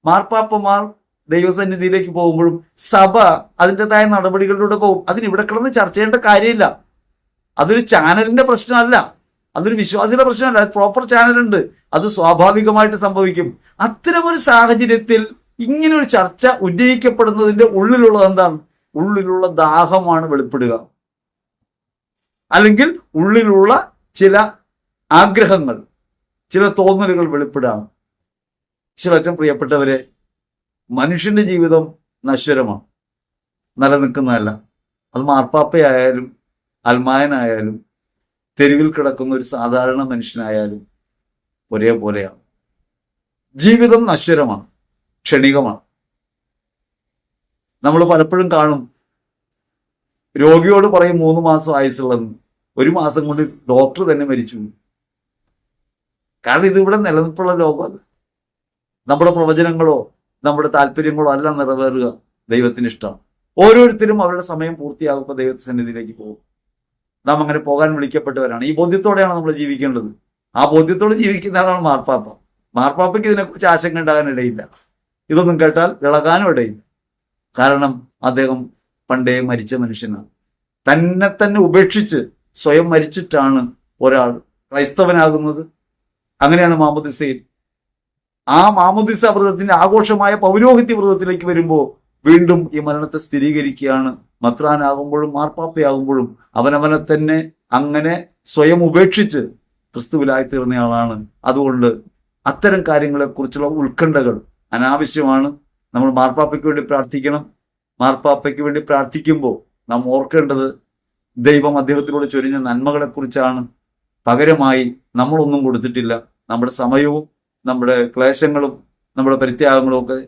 മാർപ്പാപ്പമാർ ദൈവസന്നിധിയിലേക്ക് പോകുമ്പോഴും സഭ അതിൻ്റെതായ നടപടികളിലൂടെ പോകും. അതിനിവിടെ കിടന്ന് ചർച്ച ചെയ്യേണ്ട കാര്യമില്ല. അതൊരു ചാനലിന്റെ പ്രശ്നമല്ല, അതൊരു വിശ്വാസിയുടെ പ്രശ്നമല്ല. അത് പ്രോപ്പർ ചാനലുണ്ട്, അത് സ്വാഭാവികമായിട്ട് സംഭവിക്കും. അത്തരമൊരു സാഹചര്യത്തിൽ ഇങ്ങനെ ഒരു ചർച്ച ഉന്നയിക്കപ്പെടുന്നതിന്റെ ഉള്ളിലുള്ളത് എന്താണ്? ഉള്ളിലുള്ള ദാഹമാണ് വെളിപ്പെടുക, അല്ലെങ്കിൽ ഉള്ളിലുള്ള ചില ആഗ്രഹങ്ങൾ, ചില തോന്നലുകൾ വെളിപ്പെടുകയാണ്. ഏറ്റവും പ്രിയപ്പെട്ടവരെ, മനുഷ്യന്റെ ജീവിതം നശ്വരമാണ്, നിലനിൽക്കുന്നതല്ല. അത് മാർപ്പാപ്പയായാലും അൽമായനായാലും തെരുവിൽ കിടക്കുന്ന ഒരു സാധാരണ മനുഷ്യനായാലും ഒരേപോലെയാണ്. ജീവിതം നശ്വരമാണ്, ക്ഷണികമാണ്. നമ്മൾ പലപ്പോഴും കാണും, രോഗിയോട് പറയും 3 മാസം ആയുസുള്ളതെന്ന്, 1 മാസം കൊണ്ട് ഡോക്ടർ തന്നെ മരിച്ചു. കാരണം ഇതിവിടെ നിലനിൽപ്പുള്ള ലോകമല്ല. നമ്മുടെ പ്രവചനങ്ങളോ നമ്മുടെ താല്പര്യങ്ങളോ അല്ല നിറവേറുക ദൈവത്തിന് ഇഷ്ടം. ഓരോരുത്തരും അവരുടെ സമയം പൂർത്തിയാകുമ്പോൾ ദൈവത്തിന്റെ സന്നിധിയിലേക്ക് പോകും. നാം അങ്ങനെ പോകാൻ വിളിക്കപ്പെട്ടവരാണ്. ഈ ബോധ്യത്തോടെയാണ് നമ്മൾ ജീവിക്കേണ്ടത്. ആ ബോധ്യത്തോടെ ജീവിക്കുന്ന ആളാണ് മാർപ്പാപ്പ. മാർപ്പാപ്പയ്ക്ക് ഇതിനെക്കുറിച്ച് ആശങ്ക ഉണ്ടാകാൻ ഇടയില്ല. ഇതൊന്നും കേട്ടാൽ ഇളകാനും ഇടയില്ല. കാരണം അദ്ദേഹം പണ്ടേ മരിച്ച മനുഷ്യനാണ്. തന്നെ ഉപേക്ഷിച്ച് സ്വയം മരിച്ചിട്ടാണ് ഒരാൾ ക്രൈസ്തവനാകുന്നത്. അങ്ങനെയാണ് മാമോദിസയിൽ. ആ മാമോദിസ വ്രതത്തിന്റെ ആഘോഷമായ പൗരോഹിത്യ വ്രതത്തിലേക്ക് വരുമ്പോൾ വീണ്ടും ഈ മരണത്തെ സ്ഥിരീകരിക്കുകയാണ്. മത്രാനാകുമ്പോഴും മാർപ്പാപ്പയാകുമ്പോഴും അവനവനെ തന്നെ അങ്ങനെ സ്വയം ഉപേക്ഷിച്ച് ക്രിസ്തുവിലായി തീർന്നയാളാണ്. അതുകൊണ്ട് അത്തരം കാര്യങ്ങളെക്കുറിച്ചുള്ള ഉത്കണ്ഠകൾ അനാവശ്യമാണ്. നമ്മൾ മാർപ്പാപ്പയ്ക്ക് വേണ്ടി പ്രാർത്ഥിക്കണം. മാർപ്പാപ്പയ്ക്ക് വേണ്ടി പ്രാർത്ഥിക്കുമ്പോൾ നാം ഓർക്കേണ്ടത് ദൈവം അദ്ദേഹത്തിലൂടെ ചൊരിഞ്ഞ നന്മകളെക്കുറിച്ചാണ്. പകരമായി നമ്മളൊന്നും കൊടുത്തിട്ടില്ല. നമ്മുടെ സമയവും നമ്മുടെ ക്ലേശങ്ങളും നമ്മുടെ പരിത്യാഗങ്ങളും ഒക്കെ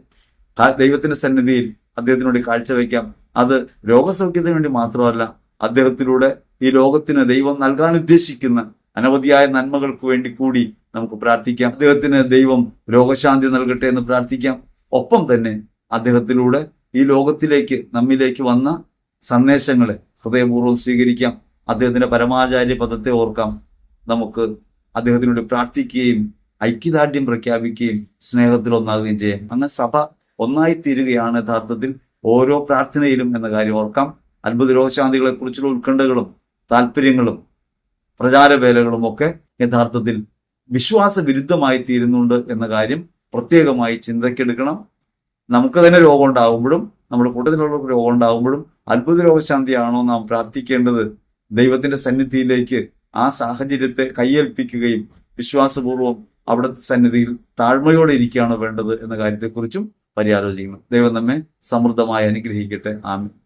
ദൈവത്തിന്റെ സന്നിധിയിൽ അദ്ദേഹത്തിനോട് കാഴ്ചവെക്കാം. അത് രോഗസൗഖ്യത്തിന് വേണ്ടി മാത്രമല്ല, അദ്ദേഹത്തിലൂടെ ഈ ലോകത്തിന് ദൈവം നൽകാൻ ഉദ്ദേശിക്കുന്ന അനവധിയായ നന്മകൾക്ക് വേണ്ടി കൂടി നമുക്ക് പ്രാർത്ഥിക്കാം. അദ്ദേഹത്തിന് ദൈവം രോഗശാന്തി നൽകട്ടെ എന്ന് പ്രാർത്ഥിക്കാം. ഒപ്പം തന്നെ അദ്ദേഹത്തിലൂടെ ഈ ലോകത്തിലേക്ക് നമ്മിലേക്ക് വന്ന സന്ദേശങ്ങളെ ഹൃദയപൂർവ്വം സ്വീകരിക്കാം. അദ്ദേഹത്തിന്റെ പരമാചാര്യ പദത്തെ ഓർക്കാം. നമുക്ക് അദ്ദേഹത്തിനോട് പ്രാർത്ഥിക്കുകയും ഐക്യദാർഢ്യം പ്രഖ്യാപിക്കുകയും സ്നേഹത്തിൽ ഒന്നാകുകയും ചെയ്യാം. അങ്ങനെ സഭ ഒന്നായി തീരുകയാണ് യഥാർത്ഥത്തിൽ ഓരോ പ്രാർത്ഥനയിലും എന്ന കാര്യം ഓർക്കാം. അത്ഭുത രോഗശാന്തികളെ കുറിച്ചുള്ള ഉത്കണ്ഠകളും താല്പര്യങ്ങളും പ്രചാരവേലകളും ഒക്കെ യഥാർത്ഥത്തിൽ വിശ്വാസ വിരുദ്ധമായി തീരുന്നുണ്ട് എന്ന കാര്യം പ്രത്യേകമായി ചിന്തയ്ക്കെടുക്കണം. നമുക്ക് തന്നെ രോഗം ഉണ്ടാകുമ്പോഴും നമ്മുടെ കൂട്ടത്തിലുള്ളവർക്ക് രോഗം ഉണ്ടാകുമ്പോഴും അത്ഭുത രോഗശാന്തിയാണോ നാം പ്രാർത്ഥിക്കേണ്ടത്? ദൈവത്തിന്റെ സന്നിധിയിലേക്ക് ആ സാഹചര്യത്തെ കയ്യേൽപ്പിക്കുകയും വിശ്വാസപൂർവ്വം അവിടുത്തെ സന്നിധിയിൽ താഴ്മയോടെ ഇരിക്കുകയാണ് വേണ്ടത് എന്ന കാര്യത്തെക്കുറിച്ചും പര്യാലോചിക്കണം. ദൈവം നമ്മെ സമൃദ്ധമായി അനുഗ്രഹിക്കട്ടെ. ആമേൻ.